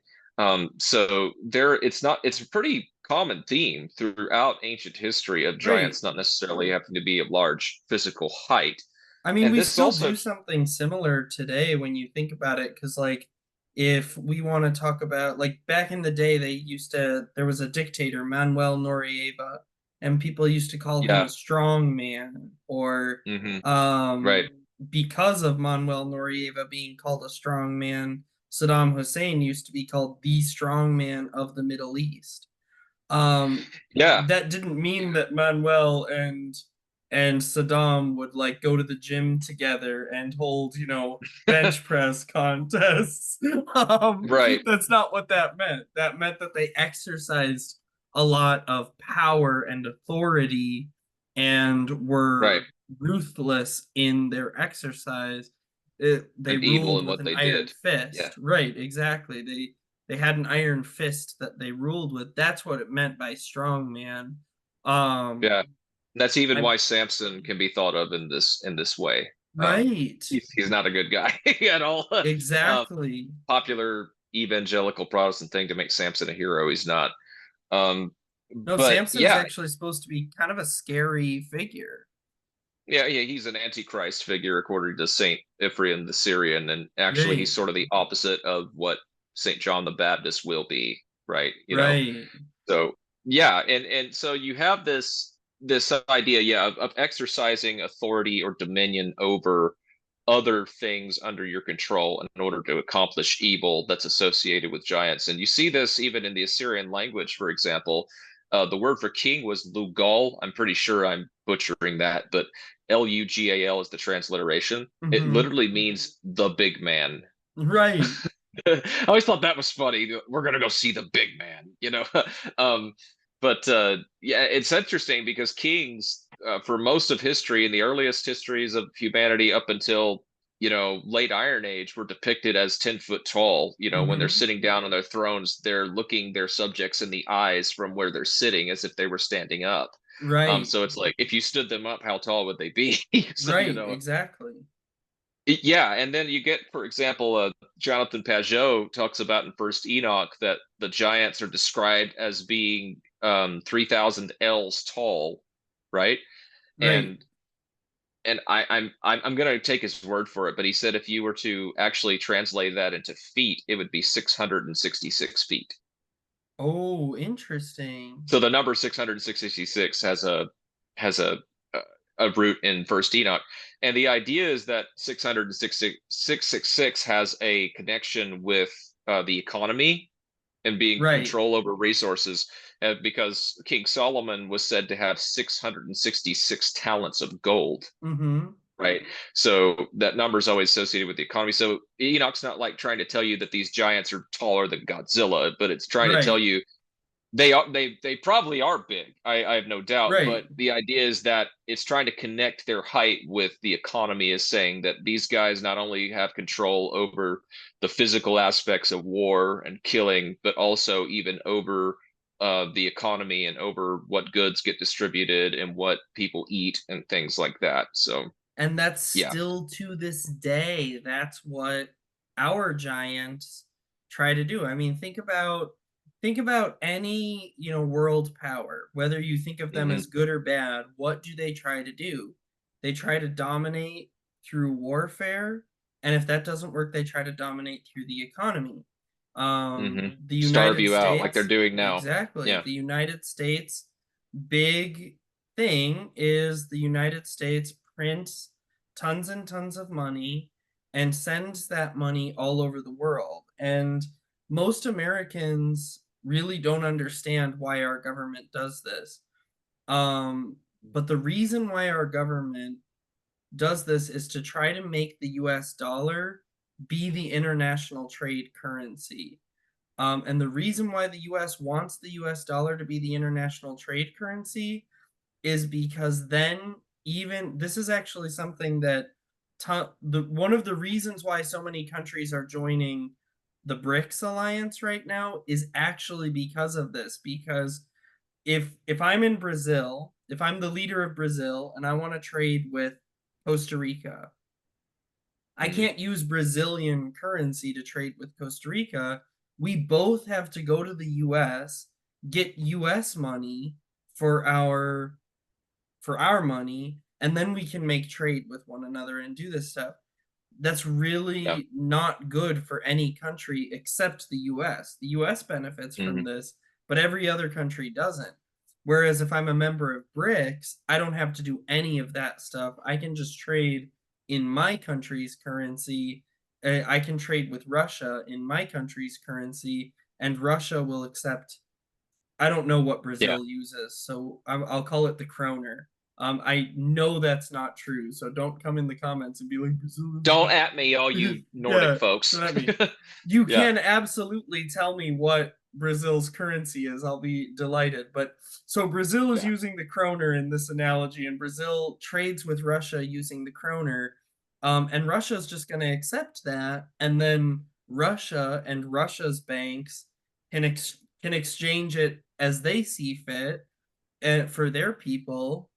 So it's a pretty common theme throughout ancient history of Right. giants not necessarily having to be of large physical height. I mean, And we this still also, do something similar today when you think about it, because like if we want to talk about like back in the day, there was a dictator, Manuel Noriega, and people used to call him a yeah, strong man, or hmm um right, because of Manuel Noriega being called a strong man, Saddam Hussein used to be called the strong man of the Middle East. Um, yeah, that didn't mean that Manuel and Saddam would like go to the gym together and hold, bench press contests. right, That's not what that meant. That meant that they exercised a lot of power and authority and right, were ruthless in their exercise. They and evil ruled in with what an they iron did. Yeah, fist. Right, exactly. They had an iron fist that they ruled with. That's what it meant by strong man. Um, yeah. That's even I why Samson can be thought of in this way. right, He's not a good guy at all. Um, exactly. Popular evangelical Protestant thing to make Samson a hero. He's not. Um, No, but Samson's yeah, actually supposed to be kind of a scary figure. yeah, he's an antichrist figure according to Saint Ephraim the Syrian, and actually he's Right, sort of the opposite of what Saint John the Baptist will be, right? right, So yeah, and so you have this idea, yeah, of exercising authority or dominion over other things under your control in order to accomplish evil that's associated with giants. And you see this even in the Assyrian language, for example. The word for king was Lugal. I'm pretty sure I'm butchering that, but Lugal is the transliteration. It hmm literally means the big man. right, I always thought that was funny. We're gonna go see the big man. um, but yeah, it's interesting because kings, for most of history, in the earliest histories of humanity up until late Iron Age, were depicted as 10 foot tall. When they're hmm sitting down on their thrones, they're looking their subjects in the eyes from where they're sitting, as if they were standing up. right, So it's like if you stood them up, how tall would they be? So right, exactly. yeah, and then you get, for example, Jonathan Pageau talks about in First Enoch that the giants are described as being 3,000 ells tall, right? Right. And I'm gonna take his word for it, but he said if you were to actually translate that into feet, it would be 666 feet. Oh, interesting. So the number 666 has a root in First Enoch, and the idea is that 666 has a connection with the economy and being Right. control over resources, because King Solomon was said to have 666 talents of gold, hmm right? So that number is always associated with the economy. So Enoch's not like trying to tell you that these giants are taller than Godzilla, but it's trying to tell Right, you they probably are big. I have no doubt, but right. the idea is that it's trying to connect their height with the economy, is saying that these guys not only have control over the physical aspects of war and killing, but also even over the economy and over what goods get distributed and what people eat and things like that. So And that's yeah. still to this day, that's what our giants try to do. I mean, think about any, world power, whether you think of them Hmm. as good or bad, what do they try to do? They try to dominate through warfare, and if that doesn't work, they try to dominate through the economy. Hmm. The Starve United you out like they're States, doing now. exactly. Yeah. The United States big thing is the United States prints tons and tons of money and sends that money all over the world. And most Americans really don't understand why our government does this. Um, but the reason why our government does this is to try to make the US dollar be the international trade currency. And the reason why the US wants the US dollar to be the international trade currency is because then even this is actually something that one of the reasons why so many countries are joining the BRICS alliance right now is actually because of this. Because if I'm in Brazil, if I'm the leader of Brazil and I want to trade with Costa Rica, I Hmm. can't use Brazilian currency to trade with Costa Rica. We both have to go to the US, get US money for our for our money, and then we can make trade with one another and do this stuff. That's Yeah. really not good for any country except the US. The US benefits from Hmm. this, but every other country doesn't. Whereas if I'm a member of BRICS, I don't have to do any of that stuff. I can just trade in my country's currency. I can trade with Russia in my country's currency, and Russia will accept. I don't know what Yeah. Brazil uses, so I'll call it the kroner. I know that's not true, so don't come in the comments and be like Brazil Don't at me, all doesn't. you Nordic Yeah, folks. don't at me. You Yeah. can absolutely tell me what Brazil's currency is. I'll be delighted. But so Brazil is Yeah. using the kroner in this analogy, and Brazil trades with Russia using the kroner. And Russia's just going to accept that, and then Russia and Russia's banks can exchange it as they see fit for their people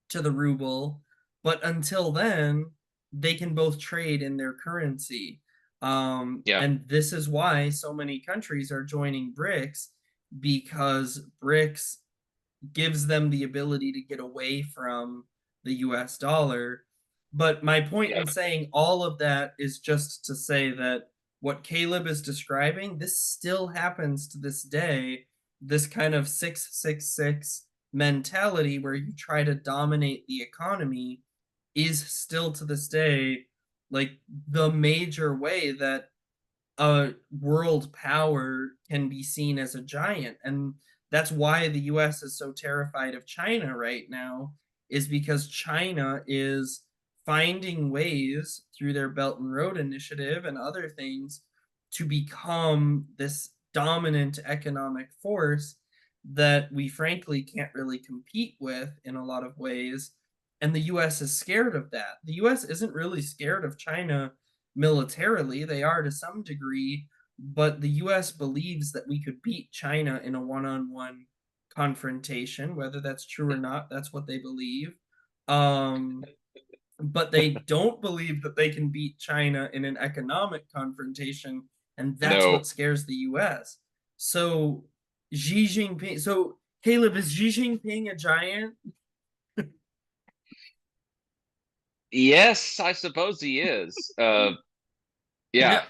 to the ruble, but until then, they can both trade in their currency. Yeah. And this is why so many countries are joining BRICS because BRICS gives them the ability to get away from the US dollar. But my point Yeah. in saying all of that is just to say that what Caleb is describing, this still happens to this day. This kind of 666 mentality where you try to dominate the economy is still to this day like the major way that a world power can be seen as a giant. And that's why the US is so terrified of China right now, is because China is finding ways through their Belt and Road Initiative and other things to become this dominant economic force that we frankly can't really compete with in a lot of ways. And the US is scared of that. The US isn't really scared of China militarily. They are to some degree, but the US believes that we could beat China in a one on one confrontation. Whether that's true or not, that's what they believe. Um, but they don't believe that they can beat China in an economic confrontation, and that's what No. scares the US. So Xi Jinping, so Caleb, is Xi Jinping a giant? Yes, I suppose he is. Yeah,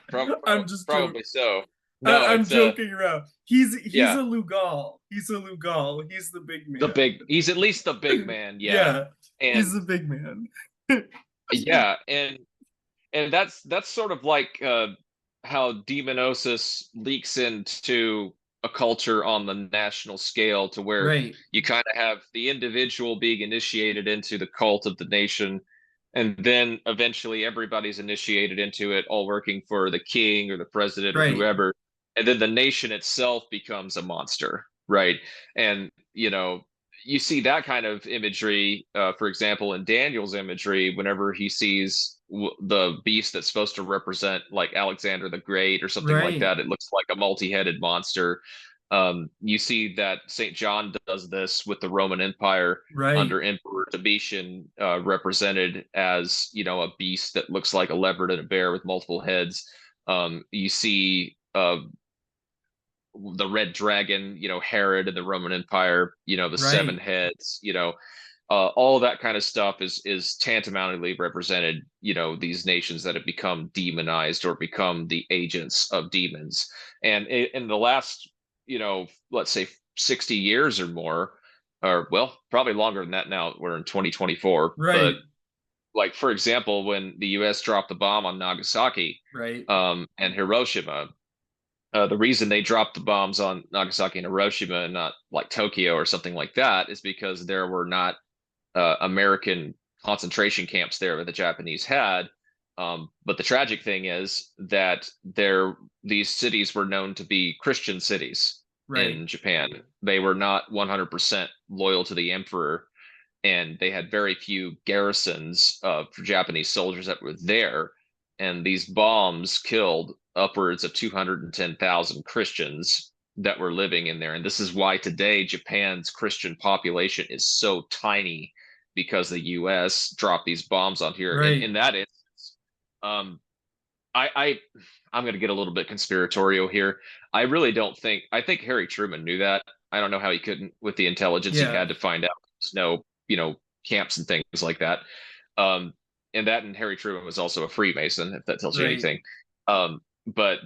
I'm just joking. probably so. No, I'm it's joking around. He's yeah, a Lugal. He's a Lugal. He's the big man. he's at least the big man, yeah. Yeah, And he's the big man. yeah, and that's sort of like how demonosis leaks into a culture on the national scale, to where Right. you kind of have the individual being initiated into the cult of the nation, and then eventually everybody's initiated into it, all working for the king or the president or Right. whoever, and then the nation itself becomes a monster, right? And you see that kind of imagery, for example, in Daniel's imagery, whenever he sees the beast that's supposed to represent like Alexander the Great or something like Right. that. It looks like a multi-headed monster. You see that St. John does this with the Roman Empire Right. under Emperor Domitian, represented as a beast that looks like a leopard and a bear with multiple heads. You see the red dragon, Herod and the Roman Empire, the seven Right. heads, all that kind of stuff is tantamountly represented, these nations that have become demonized or become the agents of demons. And in the last, let's say 60 years or more, or well, probably longer than that now, we're in 2024, but Right. like for example, when the US dropped the bomb on Nagasaki Right. and Hiroshima, the reason they dropped the bombs on Nagasaki and Hiroshima and not like Tokyo or something like that is because there were not American concentration camps there that the Japanese had. But the tragic thing is that these cities were known to be Christian cities Right. in Japan. They were not 100% loyal to the emperor, and they had very few garrisons for Japanese soldiers that were there. And these bombs killed upwards of 210,000 Christians that were living in there. And this is why today Japan's Christian population is so tiny, because the US dropped these bombs on here. And Right. in that instance, um, I I'm going to get a little bit conspiratorial here. I really don't think I think Harry Truman knew that. I don't know how he couldn't with the intelligence he Yeah. had to find out there's no, camps and things like that. Um, and Harry Truman was also a Freemason, if that tells you Right. anything. But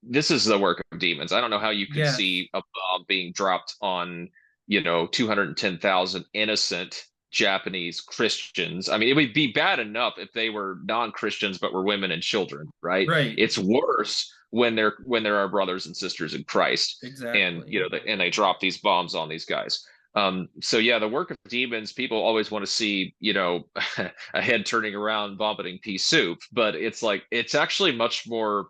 this is the work of demons. I don't know how you could Yes. see a bomb being dropped on, 210,000 innocent Japanese Christians. I mean, it would be bad enough if they were non-Christians but were women and children, right? Right. It's worse when there are brothers and sisters in Christ, and Exactly. and they drop these bombs on these guys. So yeah, the work of demons, people always want to see, a head turning around vomiting pea soup, but it's like it's actually much more,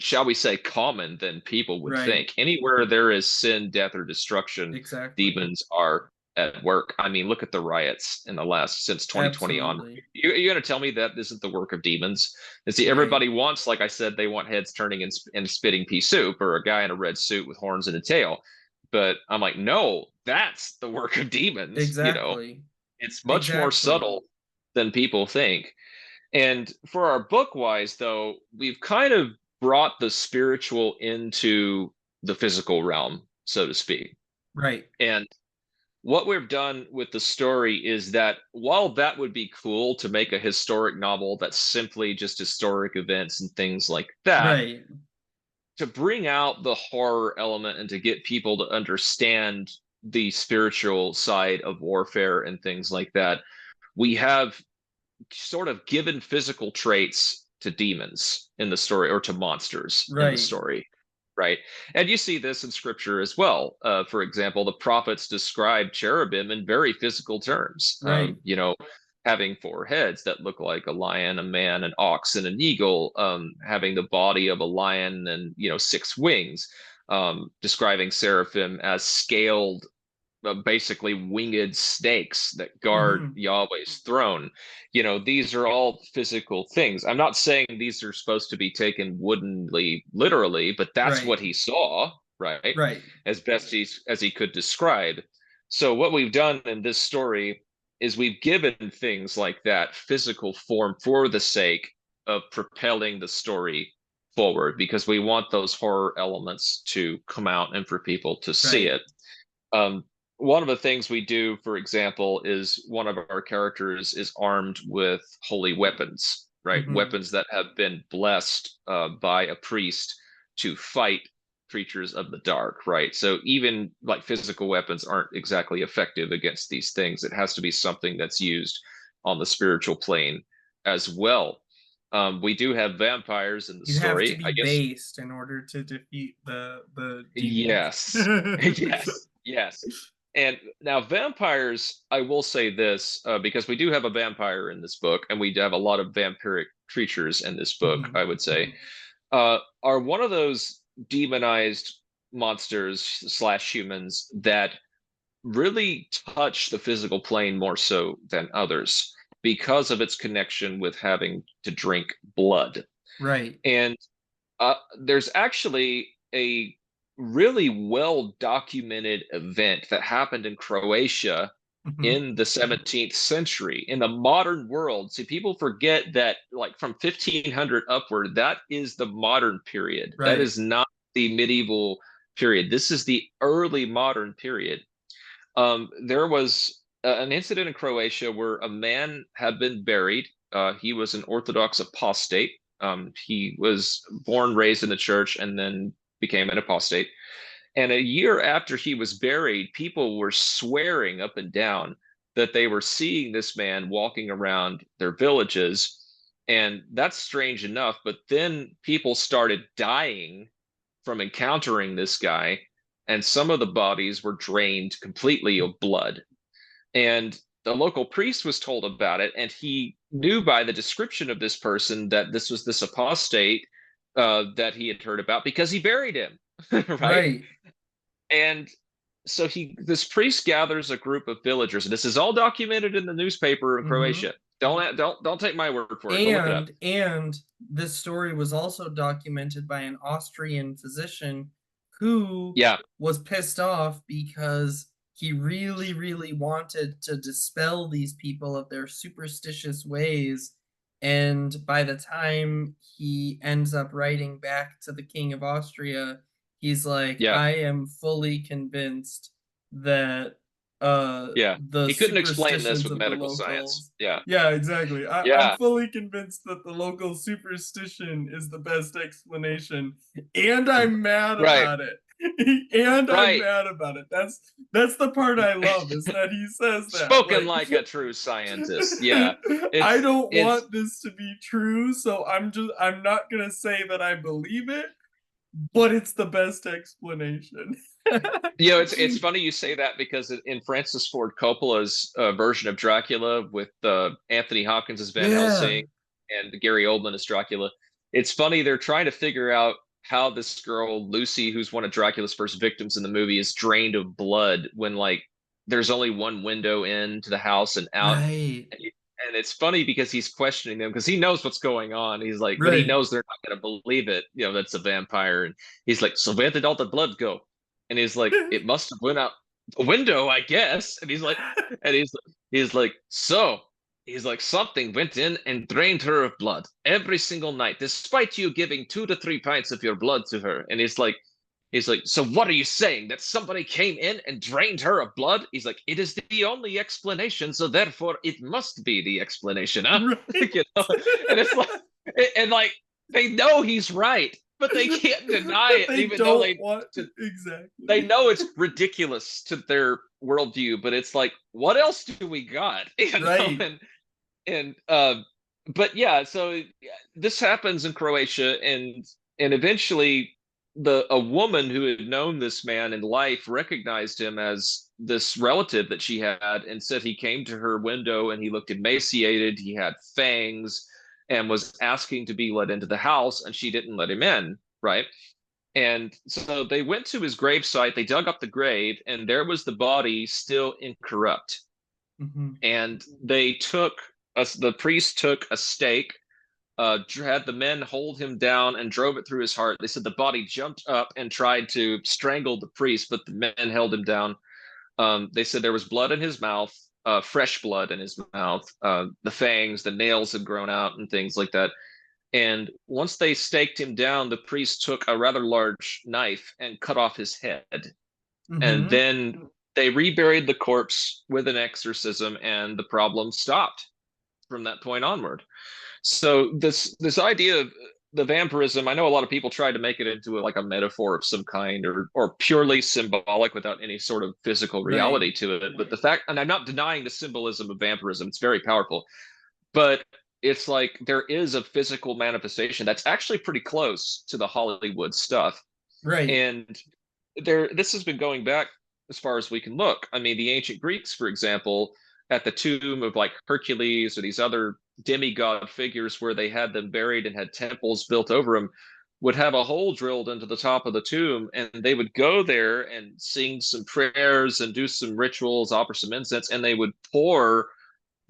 shall we say, common than people would Right. think. Anywhere there is sin, death, or destruction, Exactly. demons are at work. I mean, look at the riots in the last since 2020 on. Absolutely. You're going to tell me that isn't the work of demons? And see, Right. everybody wants, like I said, they want heads turning and spitting pea soup, or a guy in a red suit with horns and a tail. But I'm like, no, that's the work of demons. Exactly. It's much more Exactly. subtle than people think. And for our book wise, though, we've kind of brought the spiritual into the physical realm, so to speak. Right. And what we've done with the story is that while that would be cool to make a historic novel that's simply just historic events and things like that, Right. to bring out the horror element and to get people to understand the spiritual side of warfare and things like that, we have sort of given physical traits to demons in the story, or to monsters in the Right. story, right? And you see this in scripture as well. For example, the prophets describe cherubim in very physical terms, Right. having four heads that look like a lion, a man, an ox, and an eagle, having the body of a lion and, six wings, describing seraphim as scaled, basically winged snakes that guard Hmm. Yahweh's throne. These are all physical things. I'm not saying these are supposed to be taken woodenly, literally, but that's Right. what he saw, right? Right. As best as he could describe. So what we've done in this story is we've given things like that physical form for the sake of propelling the story forward, because we want those horror elements to come out and for people to see Right. it. um, One of the things we do, for example, is one of our characters is armed with holy weapons, right? Hmm. Weapons that have been blessed by a priest to fight creatures of the dark, right? So even like physical weapons aren't exactly effective against these things. It has to be something that's used on the spiritual plane as well. We do have vampires in the You have to story, be I guess. based in order to defeat the demons. Yes. Yes. Yes. And now vampires, I will say this, because we do have a vampire in this book, and we have a lot of vampiric creatures in this book, Hmm. I would say, are one of those demonized monsters slash humans that really touch the physical plane more so than others because of its connection with having to drink blood. Right. And there's actually a really well documented event that happened in Croatia Hmm. in the 17th century. In the modern world, see, people forget that, like, from 1500 upward, that is the modern period. That Right. is not the medieval period. This is the early modern period. There was an incident in Croatia where a man had been buried. He was an Orthodox apostate. He was born, raised in the church, and then became an apostate. And a year after he was buried, people were swearing up and down that they were seeing this man walking around their villages. And that's strange enough. But then people started dying from encountering this guy, and some of the bodies were drained completely of blood. And the local priest was told about it, and he knew by the description of this person that this was this apostate that he had heard about because he buried him, right? Right. And so this priest gathers a group of villagers, and this is all documented in the newspaper in Hmm. Croatia. Don't take my word for it. Go look it up. And this story was also documented by an Austrian physician who Yeah, was pissed off because he really, really wanted to dispel these people of their superstitious ways. And by the time he ends up writing back to the King of Austria, he's like, yeah, I am fully convinced that yeah. the He couldn't explain this superstitions with of the medical science. locals. Yeah, Yeah, exactly. I'm yeah, fully convinced that the local superstition is the best explanation, and I'm mad right, about it. And I'm right. mad about it. That's the part I love is that he says that. Spoken Like, like a true scientist. Yeah, I it's don't it's want this to be true, so I'm not gonna say that I believe it, but it's the best explanation. it's funny you say that because in Francis Ford Coppola's version of Dracula with Anthony Hopkins as Van Yeah, Helsing and Gary Oldman as Dracula, it's funny they're trying to figure out how this girl Lucy, who's one of Dracula's first victims in the movie, is drained of blood when, like, there's only one window into the house and out. right, And it's funny because he's questioning them because he knows what's going on. He's like, but he right. knows they're not going to believe it. That's a vampire. And he's like, so where did all the blood go? And he's like, it must have went out the window, I guess. And he's like, so he's like, something went in and drained her of blood every single night, despite you giving 2 to 3 pints of your blood to her. And he's like, so what are you saying? That somebody came in and drained her of blood? He's like, it is the only explanation, so therefore it must be the explanation, huh? Right. you know? And it's like, and like, they know he's right, but they can't deny But it, they even though don't want to. they Exactly. know it's ridiculous to their worldview. But it's like, what else do we got? Right. And but yeah, so yeah, this happens in Croatia, and eventually a woman who had known this man in life recognized him as this relative that she had, and said he came to her window and he looked emaciated, he had fangs, and was asking to be let into the house, and she didn't let him in, right? And so they went to his gravesite, they dug up the grave, and there was the body still incorrupt. Hmm. And the priest took a stake, had the men hold him down and drove it through his heart. They said the body jumped up and tried to strangle the priest, but the men held him down. They said there was blood in his mouth, fresh blood in his mouth. The fangs, the nails had grown out, and things like that. And once they staked him down, the priest took a rather large knife and cut off his head. And Hmm. then they reburied the corpse with an exorcism, and the problem stopped from that point onward. So this idea of the vampirism, I know a lot of people tried to make it into like a metaphor of some kind, or purely symbolic without any sort of physical Right. reality to it. But the fact, and I'm not denying the symbolism of vampirism, it's very powerful, but it's like there is a physical manifestation that's actually pretty close to the Hollywood stuff. Right. And this has been going back as far as we can look. I mean, the ancient Greeks, for example, at the tomb of like Hercules or these other demigod figures where they had them buried and had temples built over them, would have a hole drilled into the top of the tomb, and they would go there and sing some prayers and do some rituals, offer some incense, and they would pour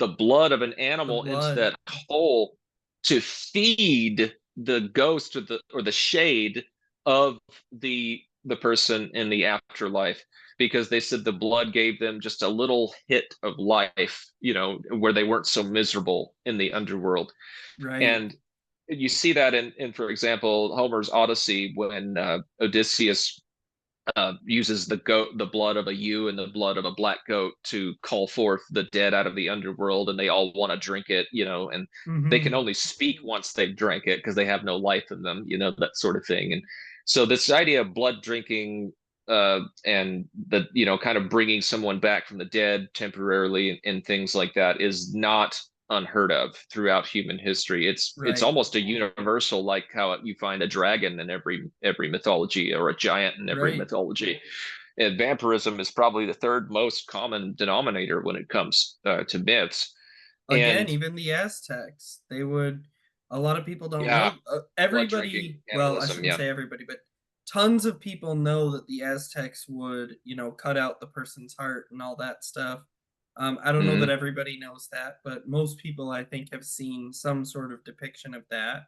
the blood of an The animal into blood. that hole to feed the ghost or the shade of the person in the afterlife, because they said the blood gave them just a little hit of life, where they weren't so miserable in the underworld. Right. And you see that in for example, Homer's Odyssey, when Odysseus uses the blood of a ewe and the blood of a black goat to call forth the dead out of the underworld, and they all want to drink it, and they can Mm-hmm. only speak once they've drank it because they have no life in them, that sort of thing. And so this idea of blood drinking, and the kind of bringing someone back from the dead temporarily, and things like that, is not unheard of throughout human history. It's Right. almost a universal, like how you find a dragon in every mythology, or a giant in every Right. mythology. And vampirism is probably the third most common denominator when it comes to myths. Again, And even the Aztecs, they would, a lot of people don't yeah, know. blood drinking, Everybody, well, I cannibalism. shouldn't Yeah. say everybody, but tons of people know that the Aztecs would, cut out the person's heart and all that stuff. I don't know that Hmm. everybody knows that, but most people, I think, have seen some sort of depiction of that.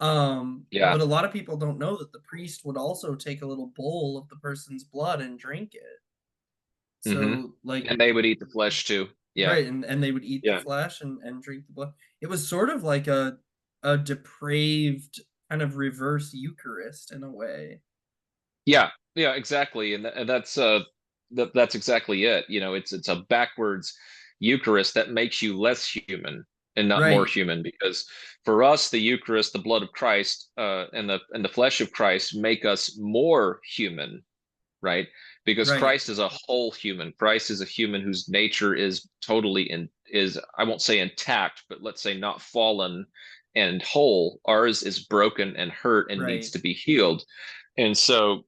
Yeah. But a lot of people don't know that the priest would also take a little bowl of the person's blood and drink it. Hmm. So, like, And they would eat the flesh too. Yeah. right, and they would eat the Yeah. flesh and drink the blood. It was sort of like a depraved kind of reverse Eucharist in a way. Yeah, yeah, exactly, and that's exactly it. It's a backwards Eucharist that makes you less human and not more Right, human, because for us, the Eucharist, the blood of Christ, and the flesh of Christ make us more human, right? Because right, Christ is a whole human. Christ is a human whose nature is totally is, I won't say intact, but let's say not fallen and whole. Ours is broken and hurt and needs right, to be healed. And so,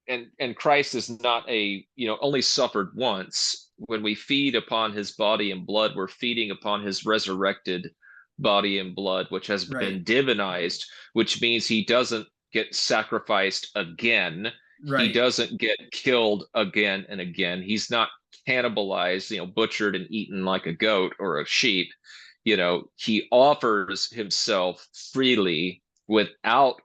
and Christ is not only suffered once. When we feed upon his body and blood, we're feeding upon his resurrected body and blood, which has right, been divinized, which means he doesn't get sacrificed again. He right, doesn't get killed again and again. He's not cannibalized, butchered and eaten like a goat or a sheep. He offers himself freely without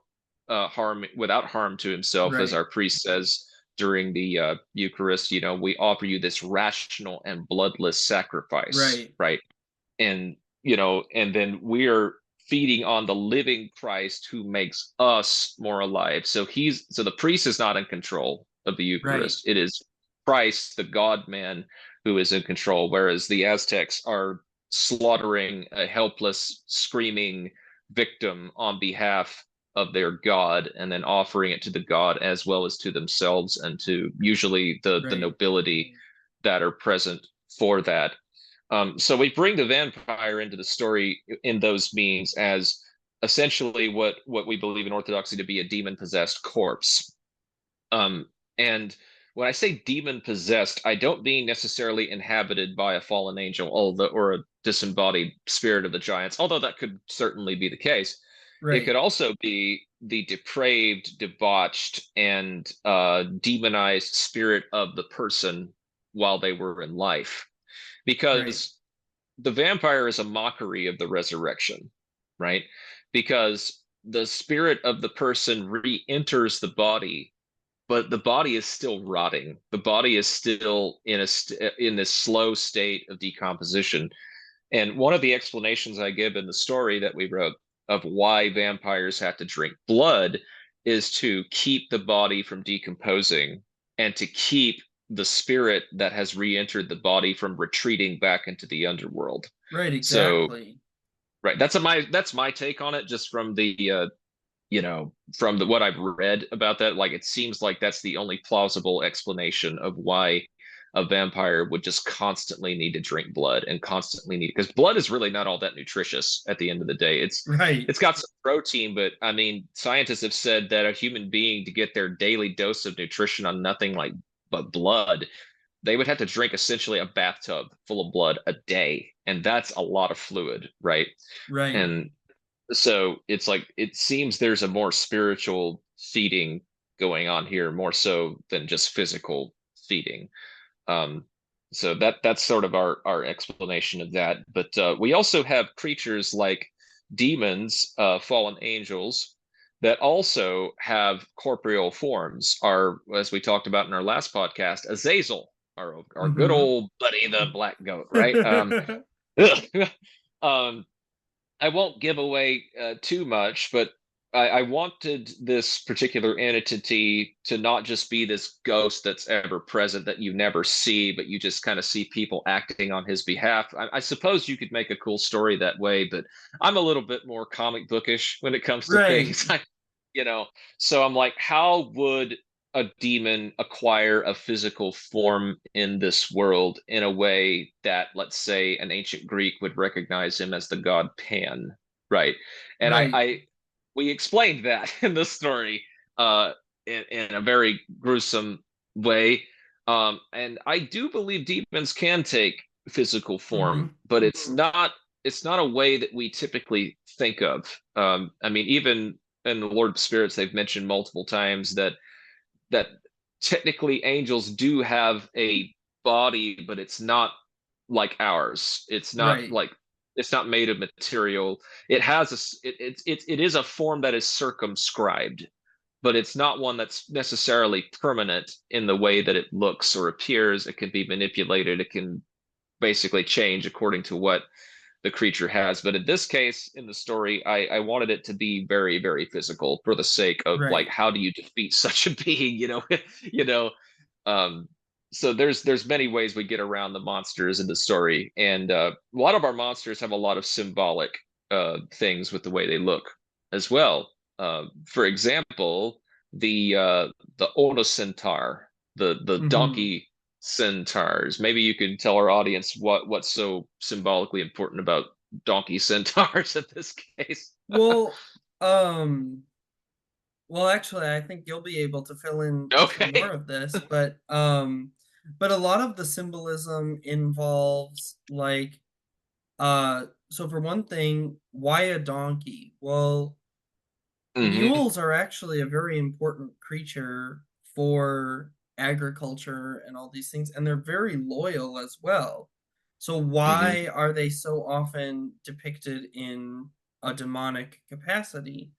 harm to himself, as right, our priest says during the Eucharist. We offer you this rational and bloodless sacrifice, right, right? And then we're feeding on the living Christ who makes us more alive. So the priest is not in control of the right, Eucharist. It is Christ, the God man, who is in control, whereas the Aztecs are slaughtering a helpless, screaming victim on behalf of their god, and then offering it to the god as well as to themselves and to usually the right, nobility that are present for that. So we bring the vampire into the story in those means as essentially what we believe in Orthodoxy to be a demon possessed corpse. And when I say demon possessed, I don't mean necessarily inhabited by a fallen angel, or a disembodied spirit of the giants, although that could certainly be the case. It right, could also be the depraved, debauched, and demonized spirit of the person while they were in life, right, because the vampire is a mockery of the resurrection, right? Because the spirit of the person re-enters the body, but the body is still rotting. The body is still in this slow state of decomposition. And one of the explanations I give in the story that we wrote of why vampires have to drink blood is to keep the body from decomposing, and to keep the spirit that has re-entered the body from retreating back into the underworld. right, So, exactly. right, that's my take on it, just from the from what I've read about that. Like, it seems like that's the only plausible explanation of why a vampire would just constantly need to drink blood, and constantly need, because blood is really not all that nutritious at the end of the day. it's Right, it's got some protein, but I mean, scientists have said that a human being, to get their daily dose of nutrition on nothing like but blood, they would have to drink essentially a bathtub full of blood a day, and that's a lot of fluid, right? Right. And so it's like it seems there's a more spiritual feeding going on here, more so than just physical feeding. Um, so that's sort of our explanation of that. But we also have creatures like demons, fallen angels, that also have corporeal forms. Our, as we talked about in our last podcast, Azazel, our good Mm-hmm. old buddy, the black goat, right? um, I won't give away too much, but I wanted this particular entity to not just be this ghost that's ever present that you never see, but you just kind of see people acting on his behalf. I suppose you could make a cool story that way, but I'm a little bit more comic bookish when it comes to Right. things. You know, so I'm like, how would a demon acquire a physical form in this world in a way that, let's say, an ancient Greek would recognize him as the god Pan, right? And Right. we explained that in the story in a very gruesome way. And I do believe demons can take physical form, Mm-hmm. but it's not a way that we typically think of. I mean, even in the Lord of Spirits, they've mentioned multiple times that technically angels do have a body, but it's not like ours. It's not Right. like it's not made of material. It has it is a form that is circumscribed, but it's not one that's necessarily permanent in the way that it looks or appears. It can be manipulated. It can basically change according to what the creature has. But in this case, in the story, I wanted it to be very, very physical for the sake of like, Right. how do you defeat such a being? You know. Um, so there's many ways we get around the monsters in the story, and a lot of our monsters have a lot of symbolic things with the way they look as well. For example, the Onocentaur, the Mm-hmm. donkey centaurs. Maybe you could tell our audience what's so symbolically important about donkey centaurs in this case. Well, um, well, actually, I think you'll be able to fill in some more Okay. of this, but a lot of the symbolism involves like, so for one thing, why a donkey? Well, Hmm. mules are actually a very important creature for agriculture and all these things, and they're very loyal as well. So Hmm. why are they so often depicted in a demonic capacity?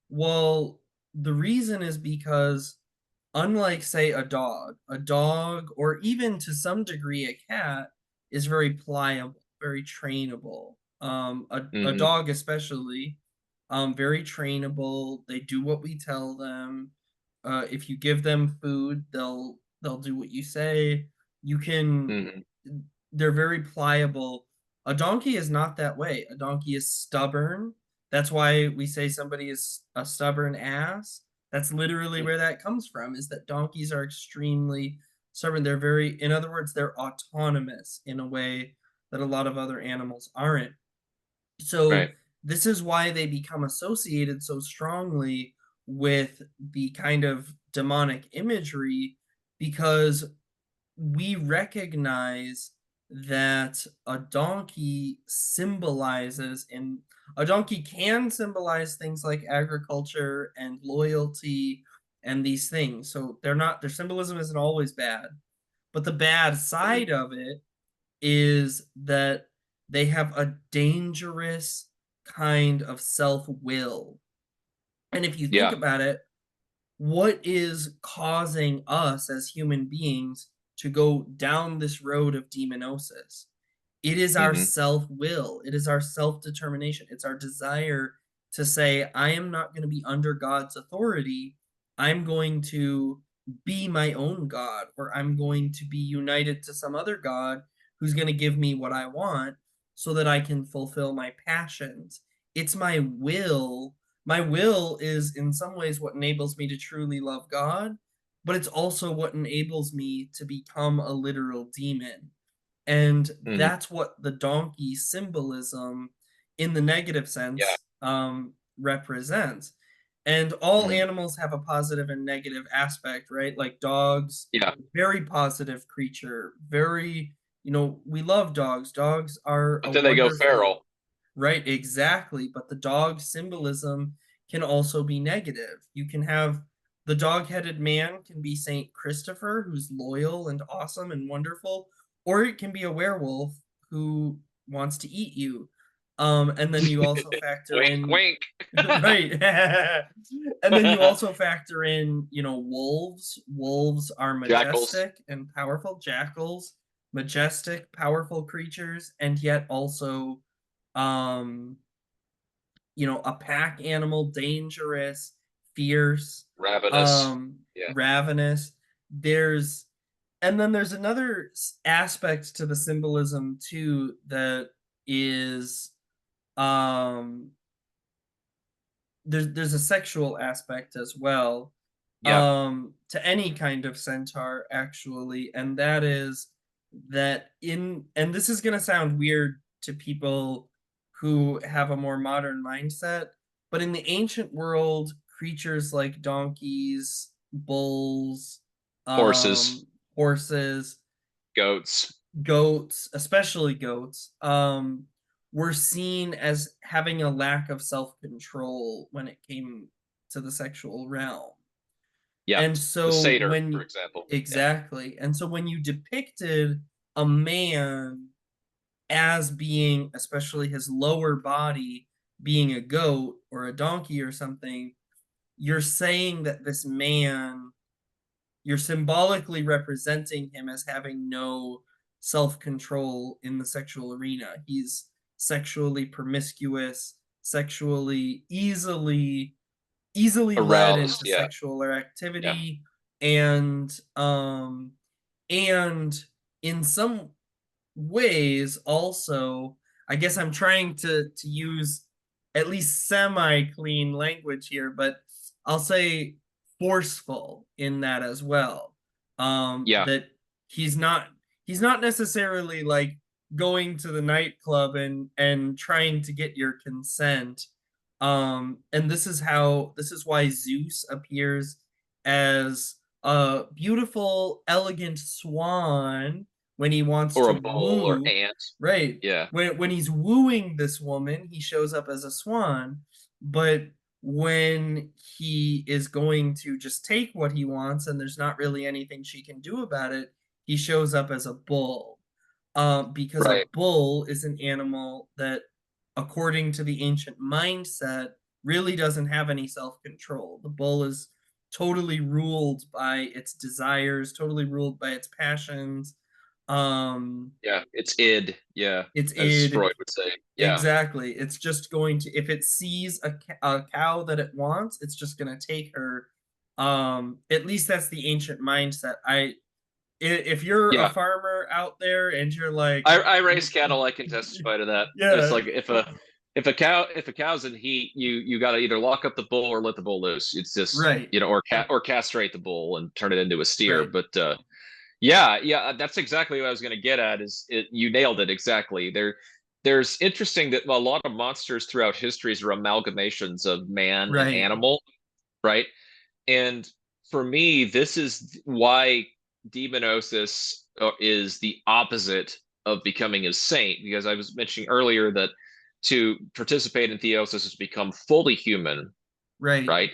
Well, the reason is because, unlike, say, a dog, or even to some degree a cat, is very pliable, very trainable. A Hmm. dog, especially, very trainable. They do what we tell them. If you give them food, they'll do what you say. You can, Hmm. they're very pliable. A donkey is not that way. A donkey is stubborn. That's why we say somebody is a stubborn ass. That's literally where that comes from, is that donkeys are extremely stubborn. They're very, in other words, they're autonomous in a way that a lot of other animals aren't. So Right. this is why they become associated so strongly with the kind of demonic imagery, because we recognize that a donkey symbolizes, and a donkey can symbolize things like agriculture and loyalty and these things. So they're not, their symbolism isn't always bad. But the bad Hmm. side of it is that they have a dangerous kind of self-will. And if you think Yeah. about it, what is causing us as human beings to go down this road of demonosis? It is our Hmm. self will, it is our self determination, it's our desire to say, I am not going to be under God's authority. I'm going to be my own God, or I'm going to be united to some other God who's going to give me what I want so that I can fulfill my passions. It's my will. My will is in some ways what enables me to truly love God, but it's also what enables me to become a literal demon. And Hmm. that's what the donkey symbolism, in the negative Yeah. sense, represents. And all Mhm. animals have a positive and negative aspect, right? Like dogs, Yeah, very positive creature, very, we love dogs. Dogs are a but then they go wonderful, feral. right? Exactly. But the dog symbolism can also be negative. You can have the dog-headed man can be Saint Christopher, who's loyal and awesome and wonderful, or it can be a werewolf who wants to eat you. And then you also factor Wink, in, wink. right. And then you also factor in, wolves. Wolves are Jackals, majestic and powerful. Jackals, majestic, powerful creatures, and yet also, um, a pack animal, dangerous, fierce, ravenous. Yeah, ravenous. There's, and then there's another aspect to the symbolism too that is, um, there's a sexual aspect as well, yeah. to any kind of centaur actually, and that is that in and this is going to sound weird to people who have a more modern mindset, but in the ancient world, creatures like donkeys, bulls, Horses, um horses, goats. goats, especially goats, were seen as having a lack of self-control when it came to the sexual realm. Yeah, And the so satyr, for when example. Yeah, exactly. And so when you depicted a man as being, especially his lower body, being a goat or a donkey or something, you're saying that this man, you're symbolically representing him as having no self-control in the sexual arena. He's sexually promiscuous, sexually easily led aroused. into Yeah, sexual yeah, activity, and in some ways also, I guess I'm trying to use at least semi clean language here, but I'll say forceful in that as well. yeah, That he's not he's not necessarily like going to the nightclub and trying to get your consent. And this is why Zeus appears as a beautiful, elegant swan when he wants or a to bull or woo, ant. right? Yeah, When he's wooing this woman, he shows up as a swan, but when he is going to just take what he wants and there's not really anything she can do about it, he shows up as a bull. Because a right. bull is an animal that, according to the ancient mindset, really doesn't have any self-control. The bull is totally ruled by its desires, totally ruled by its passions. Um, Yeah, it's id. Yeah, it's as id. Freud would say. Yeah, Exactly. It's just going to, if it sees a cow that it wants, it's just going to take her. At least that's the ancient mindset. If you're a yeah. farmer out there and you're like, I raise cattle. I can testify to that. It's yeah, like if a cow's in heat, you got to either lock up the bull or let the bull loose. It's just right, or castrate the bull and turn it into a steer. right, But yeah, yeah, that's exactly what I was going to get at. You nailed it exactly. There's interesting that a lot of monsters throughout histories are amalgamations of man and right, animal, right? And for me, this is why Demonosis is the opposite of becoming a saint, because I was mentioning earlier that to participate in theosis is become fully human, right, right?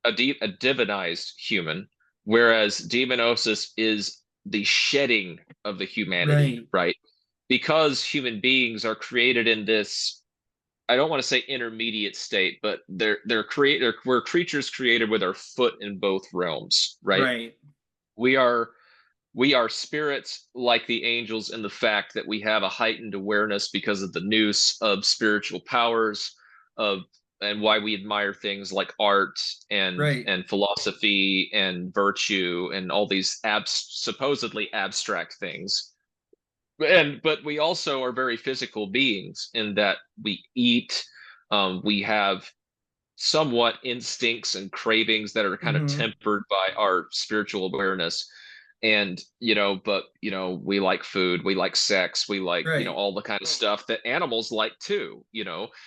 A divinized human, whereas Demonosis is the shedding of the humanity, right. right? Because human beings are created in this, I don't want to say intermediate state, but we're creatures created with our foot in both realms, right? Right. We are we are spirits like the angels in the fact that we have a heightened awareness because of the nous of spiritual powers of and why we admire things like art Right. and philosophy and virtue and all these supposedly abstract things, but we also are very physical beings in that we eat, we have somewhat instincts and cravings that are kind of Mm-hmm. tempered by our spiritual awareness. And but we like food, we like sex, we like Right. all the kind of stuff that animals like too.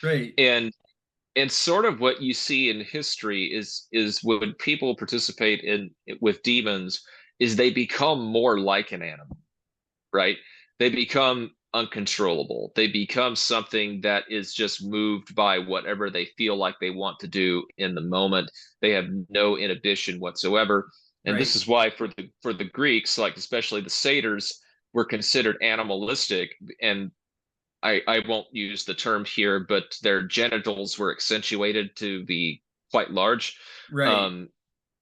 Right. And and sort of what you see in history is when people participate in with demons is they become more like an animal, right? They become uncontrollable. They become something that is just moved by whatever they feel like they want to do in the moment. They have no inhibition whatsoever. And this Right. is why for the Greeks, like especially the satyrs, were considered animalistic. And I won't use the term here, but their genitals were accentuated to be quite large. Right. Um,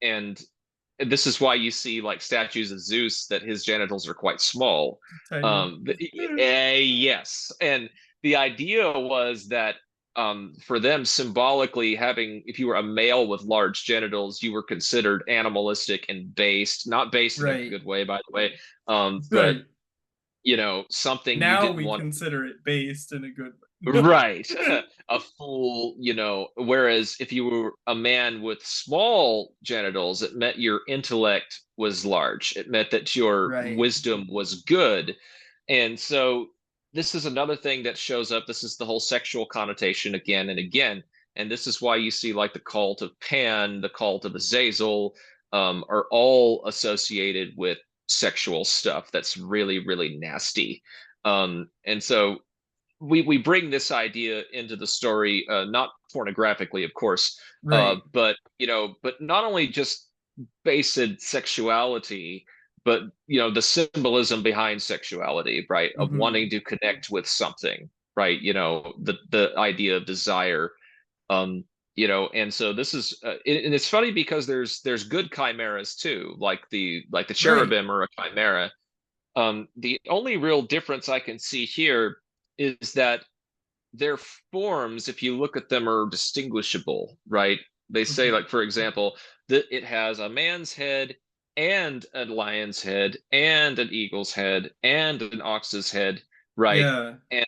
and this is why you see like statues of Zeus that his genitals are quite small. Tiny. Yes, and the idea was that for them, symbolically, having if you were a male with large genitals, you were considered animalistic and based, not based in a Right. good way, by the way, but Right. something you Now didn't we want. consider it based in a good way. Right. A fool, whereas if you were a man with small genitals, it meant your intellect was large. It meant that your Right. wisdom was good. And so this is another thing that shows up. This is the whole sexual connotation again and again. And this is why you see like the cult of Pan, the cult of Azazel, are all associated with sexual stuff that's really, really nasty. And so we bring this idea into the story, not pornographically, of course, Right. but but not only just based sexuality, but the symbolism behind sexuality, right? Of wanting Hmm. to connect with something, right? The idea of desire, um, and so this is, and it's funny because there's good chimeras too, like the Right. cherubim are a chimera. The only real difference I can see here is that their forms, if you look at them, are distinguishable, right? They say, Hmm. like, for example, that it has a man's head and a lion's head and an eagle's head and an ox's head, right? Yeah. And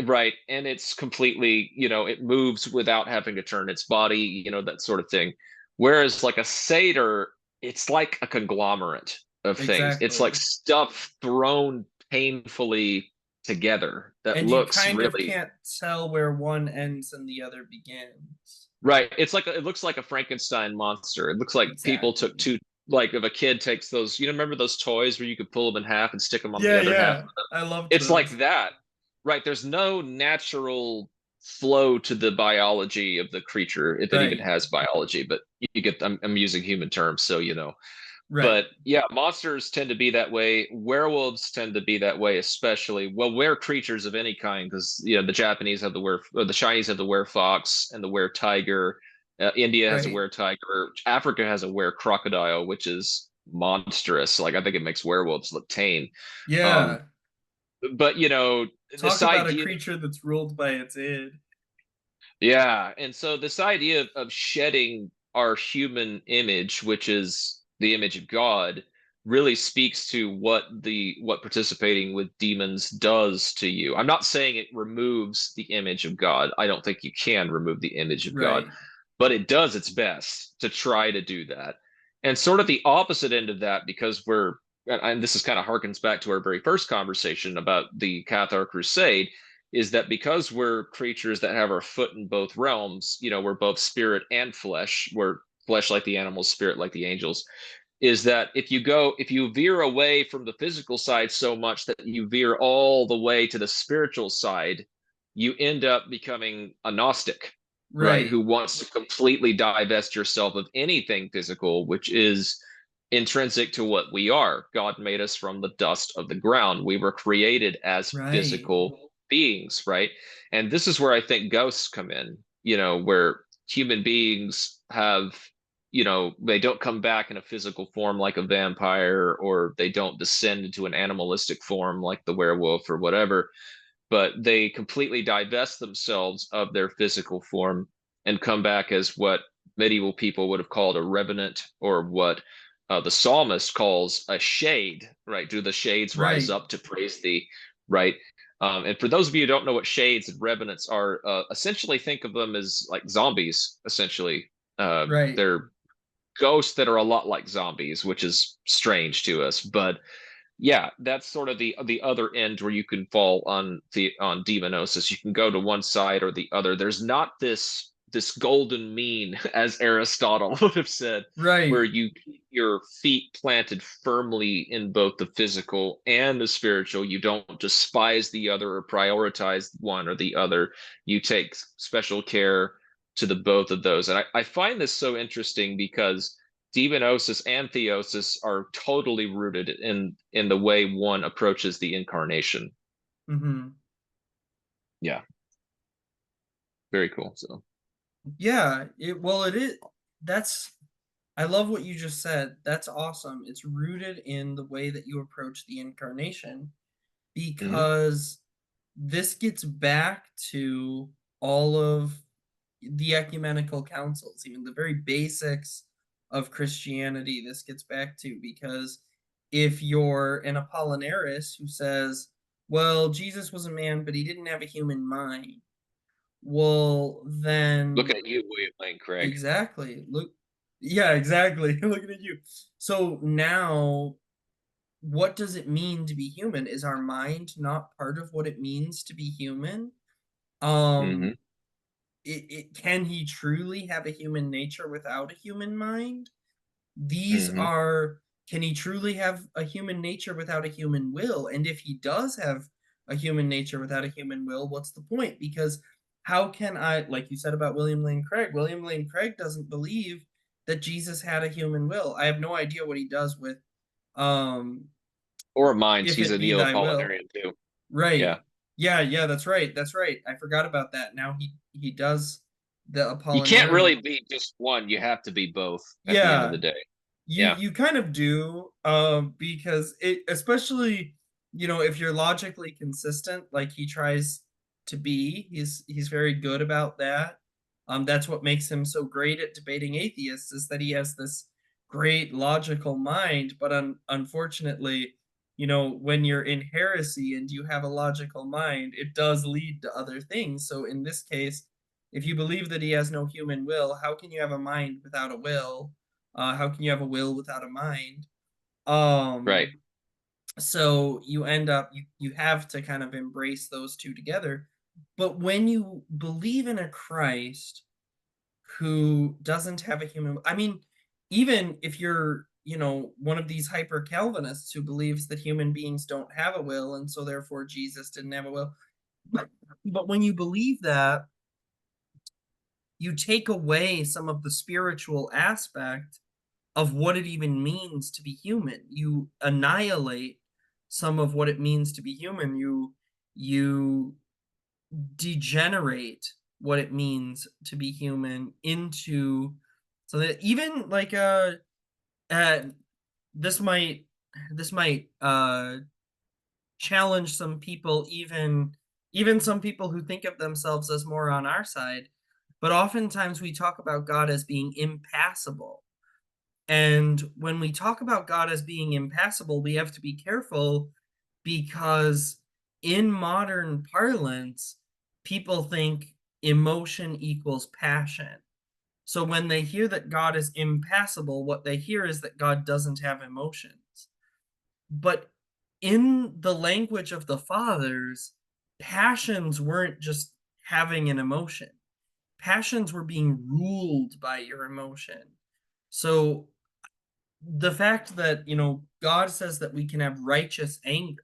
right, and it's completely, it moves without having to turn its body, that sort of thing. Whereas, like a satyr, it's like a conglomerate of things. It's like Exactly. stuff thrown painfully together that And you looks kind of really can't tell where one ends and the other begins. right. It looks like a Frankenstein monster. It looks like people took Exactly. two, like if a kid takes those, remember those toys where you could pull them in half and stick them on the Yeah, other half? yeah. I loved It's like those. that, right? There's no natural flow to the biology of the creature, if it even Right. has biology, but you get, I'm using human terms, so Right. but yeah, monsters tend to be that way. Werewolves tend to be that way, especially well, were creatures of any kind, because the Japanese have the Chinese have the were fox and the were tiger. India has a Right. were tiger. Africa has a were crocodile, which is monstrous. Like I think it makes werewolves look tame. Um, Yeah. but Talk this about a idea, creature that's ruled by its id. yeah, and so this idea of shedding our human image, which is the image of God, really speaks to what participating with demons does to you. I'm not saying it removes the image of God. I don't think you can remove the image of God, Right. but it does its best to try to do that. And sort of the opposite end of that, because and this is kind of harkens back to our very first conversation about the Cathar Crusade, is that because we're creatures that have our foot in both realms, we're both spirit and flesh, we're flesh like the animals, spirit like the angels, is that if you veer away from the physical side so much that you veer all the way to the spiritual side, you end up becoming a Gnostic, right? Right. Who wants to completely divest yourself of anything physical, which is intrinsic to what we are. God made us from the dust of the ground. We were created as Right. physical beings, right? And this is where I think ghosts come in, where human beings have, they don't come back in a physical form like a vampire, or they don't descend into an animalistic form like the werewolf or whatever, but they completely divest themselves of their physical form and come back as what medieval people would have called a revenant, or what the psalmist calls a shade, right? Do the shades rise Right. up to praise thee, right? And for those of you who don't know what shades and revenants are, essentially think of them as like zombies, essentially. Right. They're ghosts that are a lot like zombies, which is strange to us, but yeah, that's sort of the other end where you can fall on Demonosis. You can go to one side or the other. There's not this this golden mean, as Aristotle would have said, where Right. you keep your feet planted firmly in both the physical and the spiritual. You don't despise the other or prioritize one or the other. You take special care to the both of those. And I find this so interesting because demonosis and theosis are totally rooted in the way one approaches the incarnation. Hmm. Yeah, very cool. So, Yeah, it is. That's I love what you just said. That's awesome. It's rooted in the way that you approach the incarnation, mhm. because this gets back to all of the ecumenical councils, even the very basics of Christianity. This gets back to, because if you're an Apollinarist who says, well, Jesus was a man, but he didn't have a human mind, well, Look then at you, William Lane Craig. exactly. Look, yeah, exactly. Looking at you. So now, what does it mean to be human? Is our mind not part of what it means to be human? Hmm. Um, can he truly have a human nature without a human mind? These Hmm. are, can he truly have a human nature without a human will? And if he does have a human nature without a human will, what's the point? Because how can I, like you said about William Lane Craig doesn't believe that Jesus had a human will. I have no idea what he does with um Or minds. if He's it a be thy will. Neo-Apollinarian too. Right. Yeah. Yeah, yeah, that's right. That's right. I forgot about that. Now he does the You can't really Apollinarian. be just one. You have to be both at the end of Yeah, the day. Yeah. you kind of do, because it, especially, if you're logically consistent like he tries to be, he's very good about that. That's what makes him so great at debating atheists, is that he has this great logical mind. But unfortunately, when you're in heresy and you have a logical mind, it does lead to other things. So in this case, if you believe that he has no human will, how can you have a mind without a will? How can you have a will without a mind? Right. Um, so you end up, you have to kind of embrace those two together. But when you believe in a Christ who doesn't have a human, I mean, even if you're, one of these hyper Calvinists who believes that human beings don't have a will, and so therefore Jesus didn't have a will. But when you believe that, you take away some of the spiritual aspect of what it even means to be human. You annihilate some of what it means to be human. You degenerate what it means to be human into, so that even like uh this might this might challenge some people, even some people who think of themselves as more on our side. But oftentimes we talk about God as being impassible. And when we talk about God as being impassible, we have to be careful, because in modern parlance, people think emotion equals passion. So when they hear that God is impassible, what they hear is that God doesn't have emotions. But in the language of the fathers, passions weren't just having an emotion. Passions were being ruled by your emotion. So the fact that, God says that we can have righteous anger,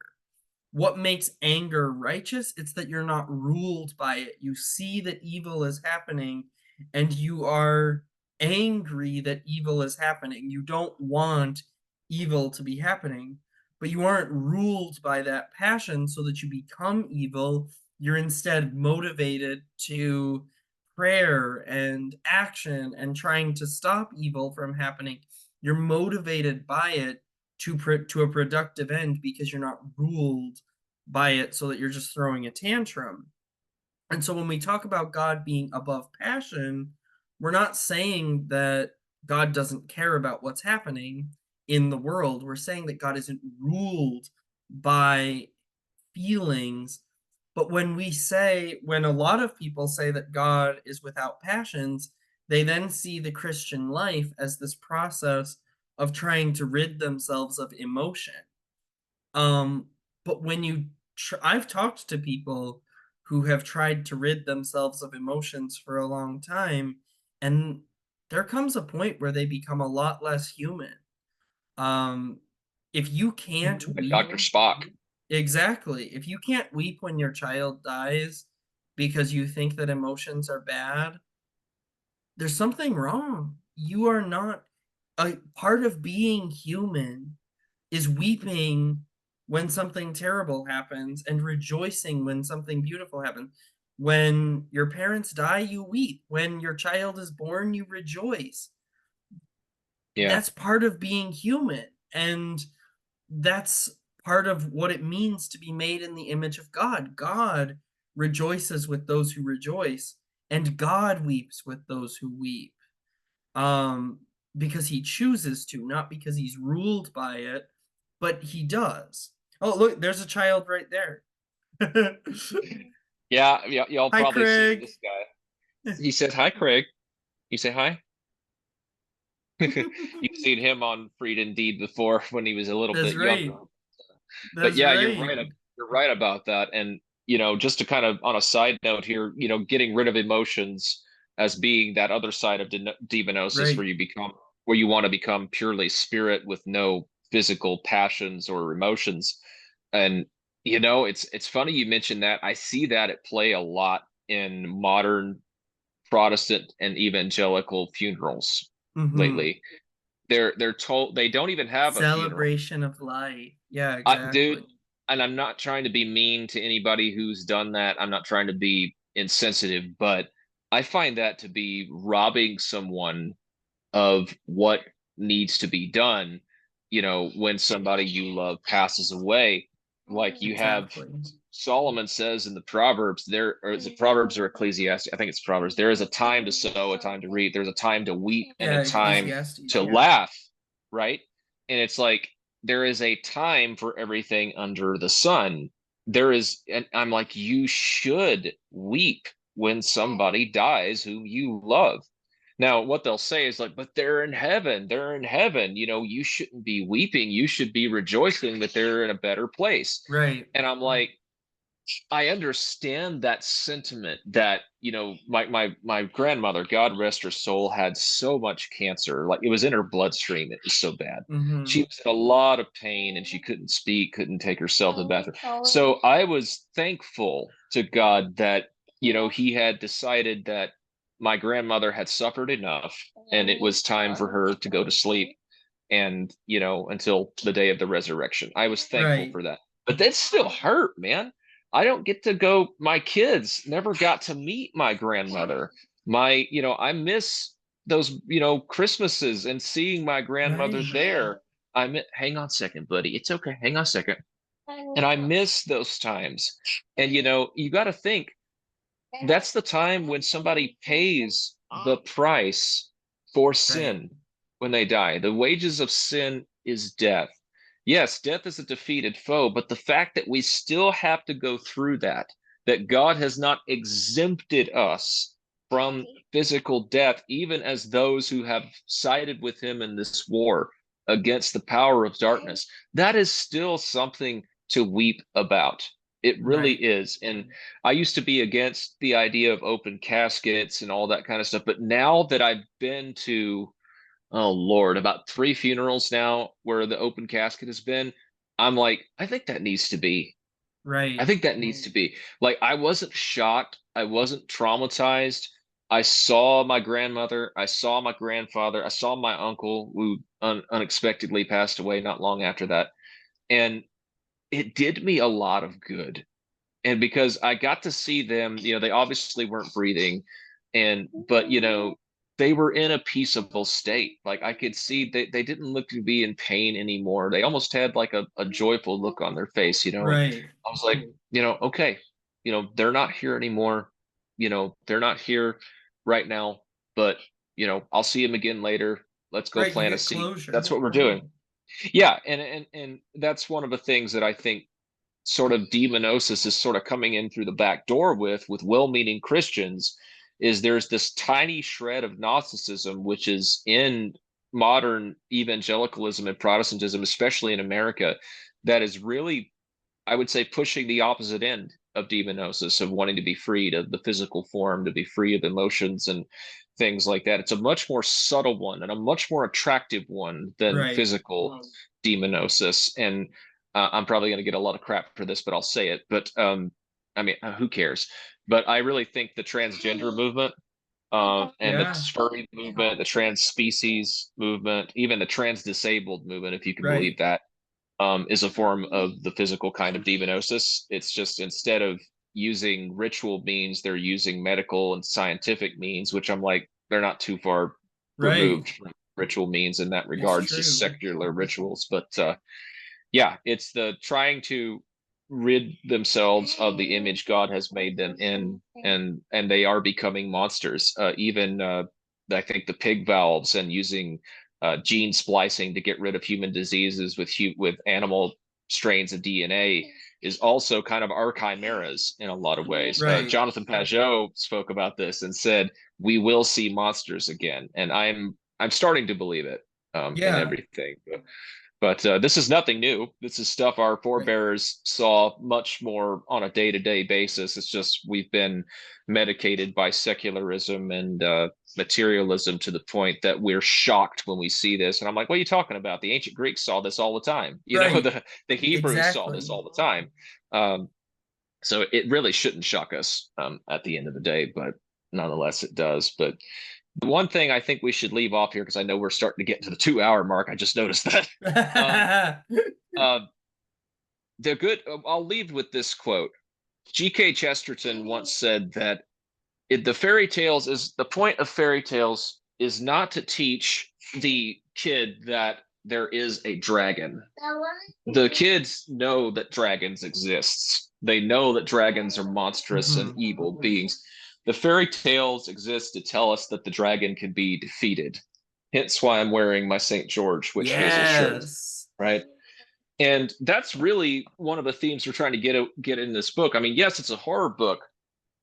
what makes anger righteous? It's that you're not ruled by it. You see that evil is happening and you are angry that evil is happening. You don't want evil to be happening, but you aren't ruled by that passion so that you become evil. You're instead motivated to prayer and action and trying to stop evil from happening. You're motivated by it to a productive end, because you're not ruled by it so that you're just throwing a tantrum. And so when we talk about God being above passion, we're not saying that God doesn't care about what's happening in the world. We're saying that God isn't ruled by feelings. But when a lot of people say that God is without passions, they then see the Christian life as this process of trying to rid themselves of emotion. Um, but when I've talked to people who have tried to rid themselves of emotions for a long time, and there comes a point where they become a lot less human. Um, if you can't Like weep, Dr. Spock. exactly, if you can't weep when your child dies because you think that emotions are bad, there's something wrong. You are not a part of being human is weeping when something terrible happens and rejoicing when something beautiful happens. When your parents die, you weep. When your child is born, you rejoice. Yeah. That's part of being human. And that's part of what it means to be made in the image of God. God rejoices with those who rejoice, and God weeps with those who weep. Um, because he chooses to, not because he's ruled by it, but he does. Oh, look, there's a child right there. Yeah, yeah, y'all Hi, probably seen Craig. this guy. He said, "Hi, Craig." You say hi? You've seen him on Freed Indeed before when he was a little That's bit right. younger. But That's yeah, right. you're right about that. And just to kind of on a side note here, getting rid of emotions as being that other side of demonosis Right. where you want to become purely spirit with no physical passions or emotions. And it's funny you mentioned that. I see that at play a lot in modern Protestant and evangelical funerals Mm-hmm. lately. They're told they don't even have a funeral. Celebration of life. Yeah, Dude, exactly. and I'm not trying to be mean to anybody who's done that. I'm not trying to be insensitive, but I find that to be robbing someone of what needs to be done, when somebody you love passes away. Like you have Exactly. Solomon says in the Proverbs, there, or is it Proverbs or Ecclesiastes? I think it's Proverbs. There is a time to sow, a time to reap. There's a time to weep and a Yeah, time Ecclesiastes. to Yeah. laugh, right? And it's like there is a time for everything under the sun. And I'm like, you should weep when somebody dies whom you love. Now, what they'll say is like, but they're in heaven. They're in heaven. You shouldn't be weeping. You should be rejoicing that they're in a better place. Right. And I'm like, I understand that sentiment that, my grandmother, God rest her soul, had so much cancer. Like it was in her bloodstream. It was so bad. Mm-hmm. She was in a lot of pain and she couldn't speak, couldn't take herself to the bathroom. So I was thankful to God that, he had decided that my grandmother had suffered enough and it was time for her to go to sleep and, until the day of the resurrection. I was thankful Right. for that. But that still hurt, man. I don't get to go, my kids never got to meet my grandmother. I miss those, Christmases and seeing my grandmother Right. there. Hang on a second, buddy. It's okay. Hang on a second. And I miss those times. And, you got to think that's the time when somebody pays the price for Right. sin when they die. The wages of sin is death. Yes, death is a defeated foe, but the fact that we still have to go through that God has not exempted us from physical death, even as those who have sided with him in this war against the power of darkness, that is still something to weep about. It really Right. is. And I used to be against the idea of open caskets and all that kind of stuff. But now that I've been to, oh Lord, about 3 funerals now where the open casket has been, I'm like, I think that needs to be. I Right. think that needs to be. Like, I wasn't shocked. I wasn't traumatized. I saw my grandmother. I saw my grandfather. I saw my uncle who unexpectedly passed away not long after that. And it did me a lot of good, and because I got to see them, they obviously weren't breathing, but they were in a peaceable state. Like I could see they didn't look to be in pain anymore. They almost had like a joyful look on their face, and Right. I was like, okay, they're not here anymore. They're not here right now, but I'll see them again later. Let's go Right. You plant a get seed. That's closure. what we're doing. Yeah, and that's one of the things that I think sort of demonosis is sort of coming in through the back door with well-meaning Christians is there's this tiny shred of Gnosticism which is in modern evangelicalism and Protestantism, especially in America, that is really, I would say, pushing the opposite end. of demonosis, of wanting to be freed of the physical form, to be free of emotions and things like that. It's a much more subtle one and a much more attractive one than Right. physical demonosis. And I'm probably going to get a lot of crap for this, but I'll say it. But I mean, who cares? But I really think the transgender movement, and the Yeah. furry movement, the trans species movement, even the trans disabled movement, if you can Right. believe that, is a form of the physical kind of demonosis. It's just instead of using ritual means, they're using medical and scientific means, which I'm like, they're not too far Right. removed from ritual means in that It's regards, just true. secular rituals. But yeah, it's the trying to rid themselves of the image God has made them in, and they are becoming monsters. Even I think the pig valves and using gene splicing to get rid of human diseases with animal strains of DNA is also kind of our chimeras in a lot of ways. Right. Jonathan Pajot spoke about this and said we will see monsters again, and I'm starting to believe it in Yeah. everything. But this is nothing new. This is stuff our Right. forebears saw much more on a day-to-day basis. It's just we've been medicated by secularism and materialism to the point that we're shocked when we see this. And I'm like, what are you talking about? The ancient Greeks saw this all the time. You know, Right. the Hebrews saw this Exactly. all the time. Um, so it really shouldn't shock us at the end of the day, but nonetheless, it does. But the one thing I think we should leave off here, because I know we're starting to get to the 2 hour mark. I just noticed that. Um, uh, the good. I'll leave with this quote. G.K. Chesterton once said that the fairy tales is the point of fairy tales is not to teach the kid that there is a dragon. The kids know that dragons exists. They know that dragons are monstrous and Mhm. evil beings. The fairy tales exist to tell us that the dragon can be defeated. Hence why I'm wearing my St. George witch hazel shirt, Yes. right? And that's really one of the themes we're trying to get in this book. I mean, yes, it's a horror book,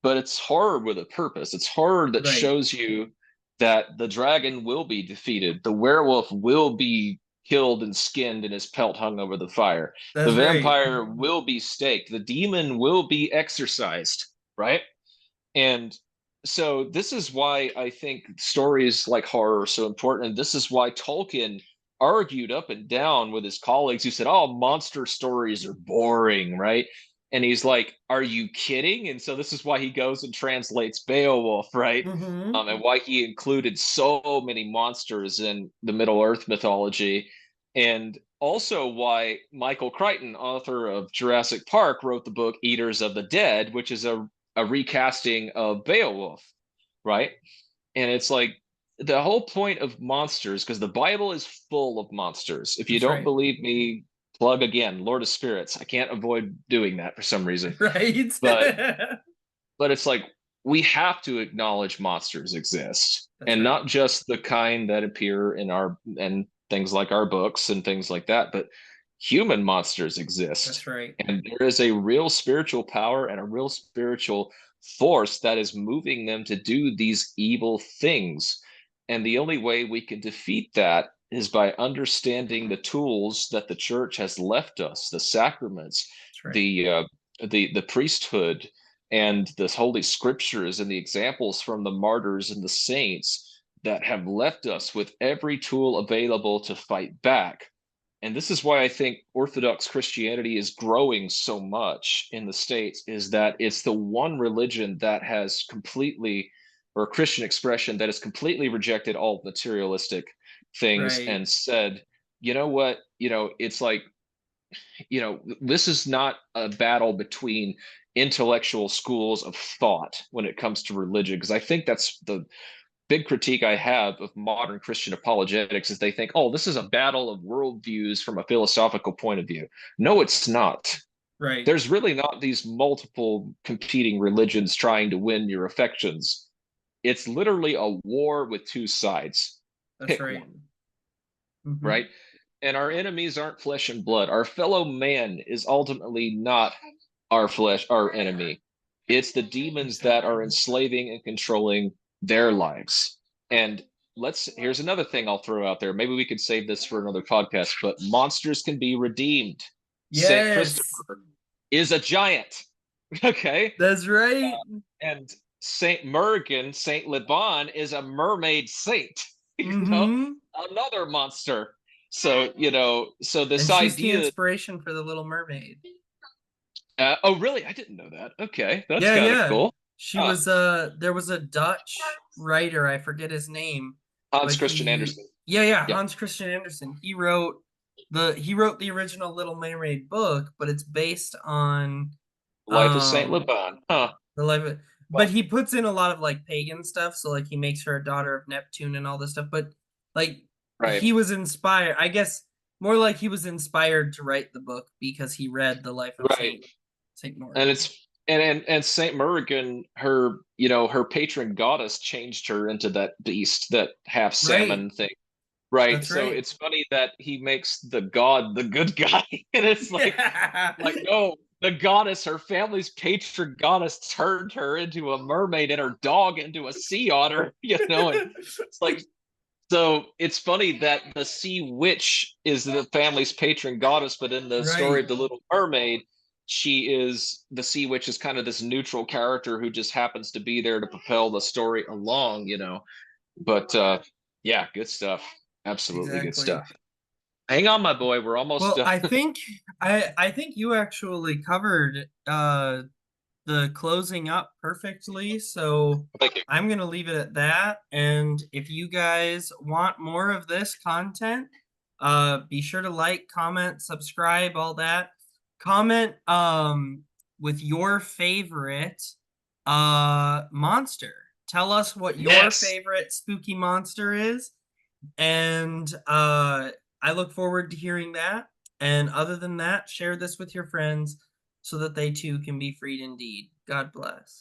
but it's horror with a purpose. It's horror that Right. shows you that the dragon will be defeated, the werewolf will be killed and skinned and his pelt hung over the fire, the That's right. vampire will be staked, the demon will be exorcised, right? And so this is why I think stories like horror are so important. And this is why Tolkien argued up and down with his colleagues who said, oh, monster stories are boring, right? And he's like, are you kidding? And so this is why he goes and translates Beowulf, right? Hmm. And why he included so many monsters in the Middle Earth mythology. And also why Michael Crichton, author of Jurassic Park, wrote the book Eaters of the Dead, which is a recasting of Beowulf, right? And it's like the whole point of monsters, because the Bible is full of monsters. If you That's don't right. believe me, plug again, Lord of Spirits. I can't avoid doing that for some reason. Right. But it's like we have to acknowledge monsters exist, That's and right. not just the kind that appear in our and things like our books and things like that, but human monsters exist. That's right. And there is a real spiritual power and a real spiritual force that is moving them to do these evil things. And the only way we can defeat that is by understanding the tools that the church has left us, the sacraments, That's right. the priesthood, and the holy scriptures and the examples from the martyrs and the saints that have left us with every tool available to fight back. And this is why I think Orthodox Christianity is growing so much in the States, is that it's the one religion that has completely, or Christian expression that has completely rejected all materialistic things Right. and said, you know what, it's like, this is not a battle between intellectual schools of thought when it comes to religion, because I think that's the big critique I have of modern Christian apologetics is they think, oh, this is a battle of worldviews from a philosophical point of view. No, it's not. Right. There's really not these multiple competing religions trying to win your affections. It's literally a war with two sides. That's Pick right. one, Hmm. right? And our enemies aren't flesh and blood. Our fellow man is ultimately not our flesh, our enemy. It's the demons that are Exactly. enslaving and controlling their lives. And here's another thing I'll throw out there. Maybe we could save this for another podcast, but monsters can be redeemed. Saint Yes. Christopher is a giant. Okay. That's right. And Saint Mergen, Saint Liban, is a mermaid saint, Mm-hmm. another monster. So, so And this she's the idea. inspiration for the Little Mermaid. Oh, really? I didn't know that. Okay, that's Yeah, kind of yeah. cool. She Huh. was there was a Dutch writer, I forget his name, Hans but Christian he Andersen. yeah, yeah, Yep. Hans Christian Andersen. He wrote the original Little Mermaid book, but it's based on Life of Saint um Liban. Huh. the life of, Well, but he puts in a lot of like pagan stuff, so like he makes her a daughter of Neptune and all this stuff, but like right, he was inspired, I guess more like he was inspired to write the book because he read the life of right. Saint And Morgan. it's and Saint Merrigan, her her patron goddess changed her into that beast, that half Right. salmon thing. Right. That's So right. it's funny that he makes the god the good guy. And it's Yeah. like no, the goddess, her family's patron goddess, turned her into a mermaid and her dog into a sea otter, and it's like, so it's funny that the sea witch is the family's patron goddess, but in the story Right. of the Little Mermaid, the sea witch is kind of this neutral character who just happens to be there to propel the story along. But yeah, good stuff. Absolutely good Exactly. stuff. Hang on, my boy. We're almost Well, done. I think you actually covered the closing up perfectly, so Thank you. I'm gonna leave it at that. And if you guys want more of this content, be sure to like, comment, subscribe, all that. Comment with your favorite monster. Tell us what your Yes. favorite spooky monster is, and I look forward to hearing that. And other than that, share this with your friends so that they too can be freed indeed. God bless.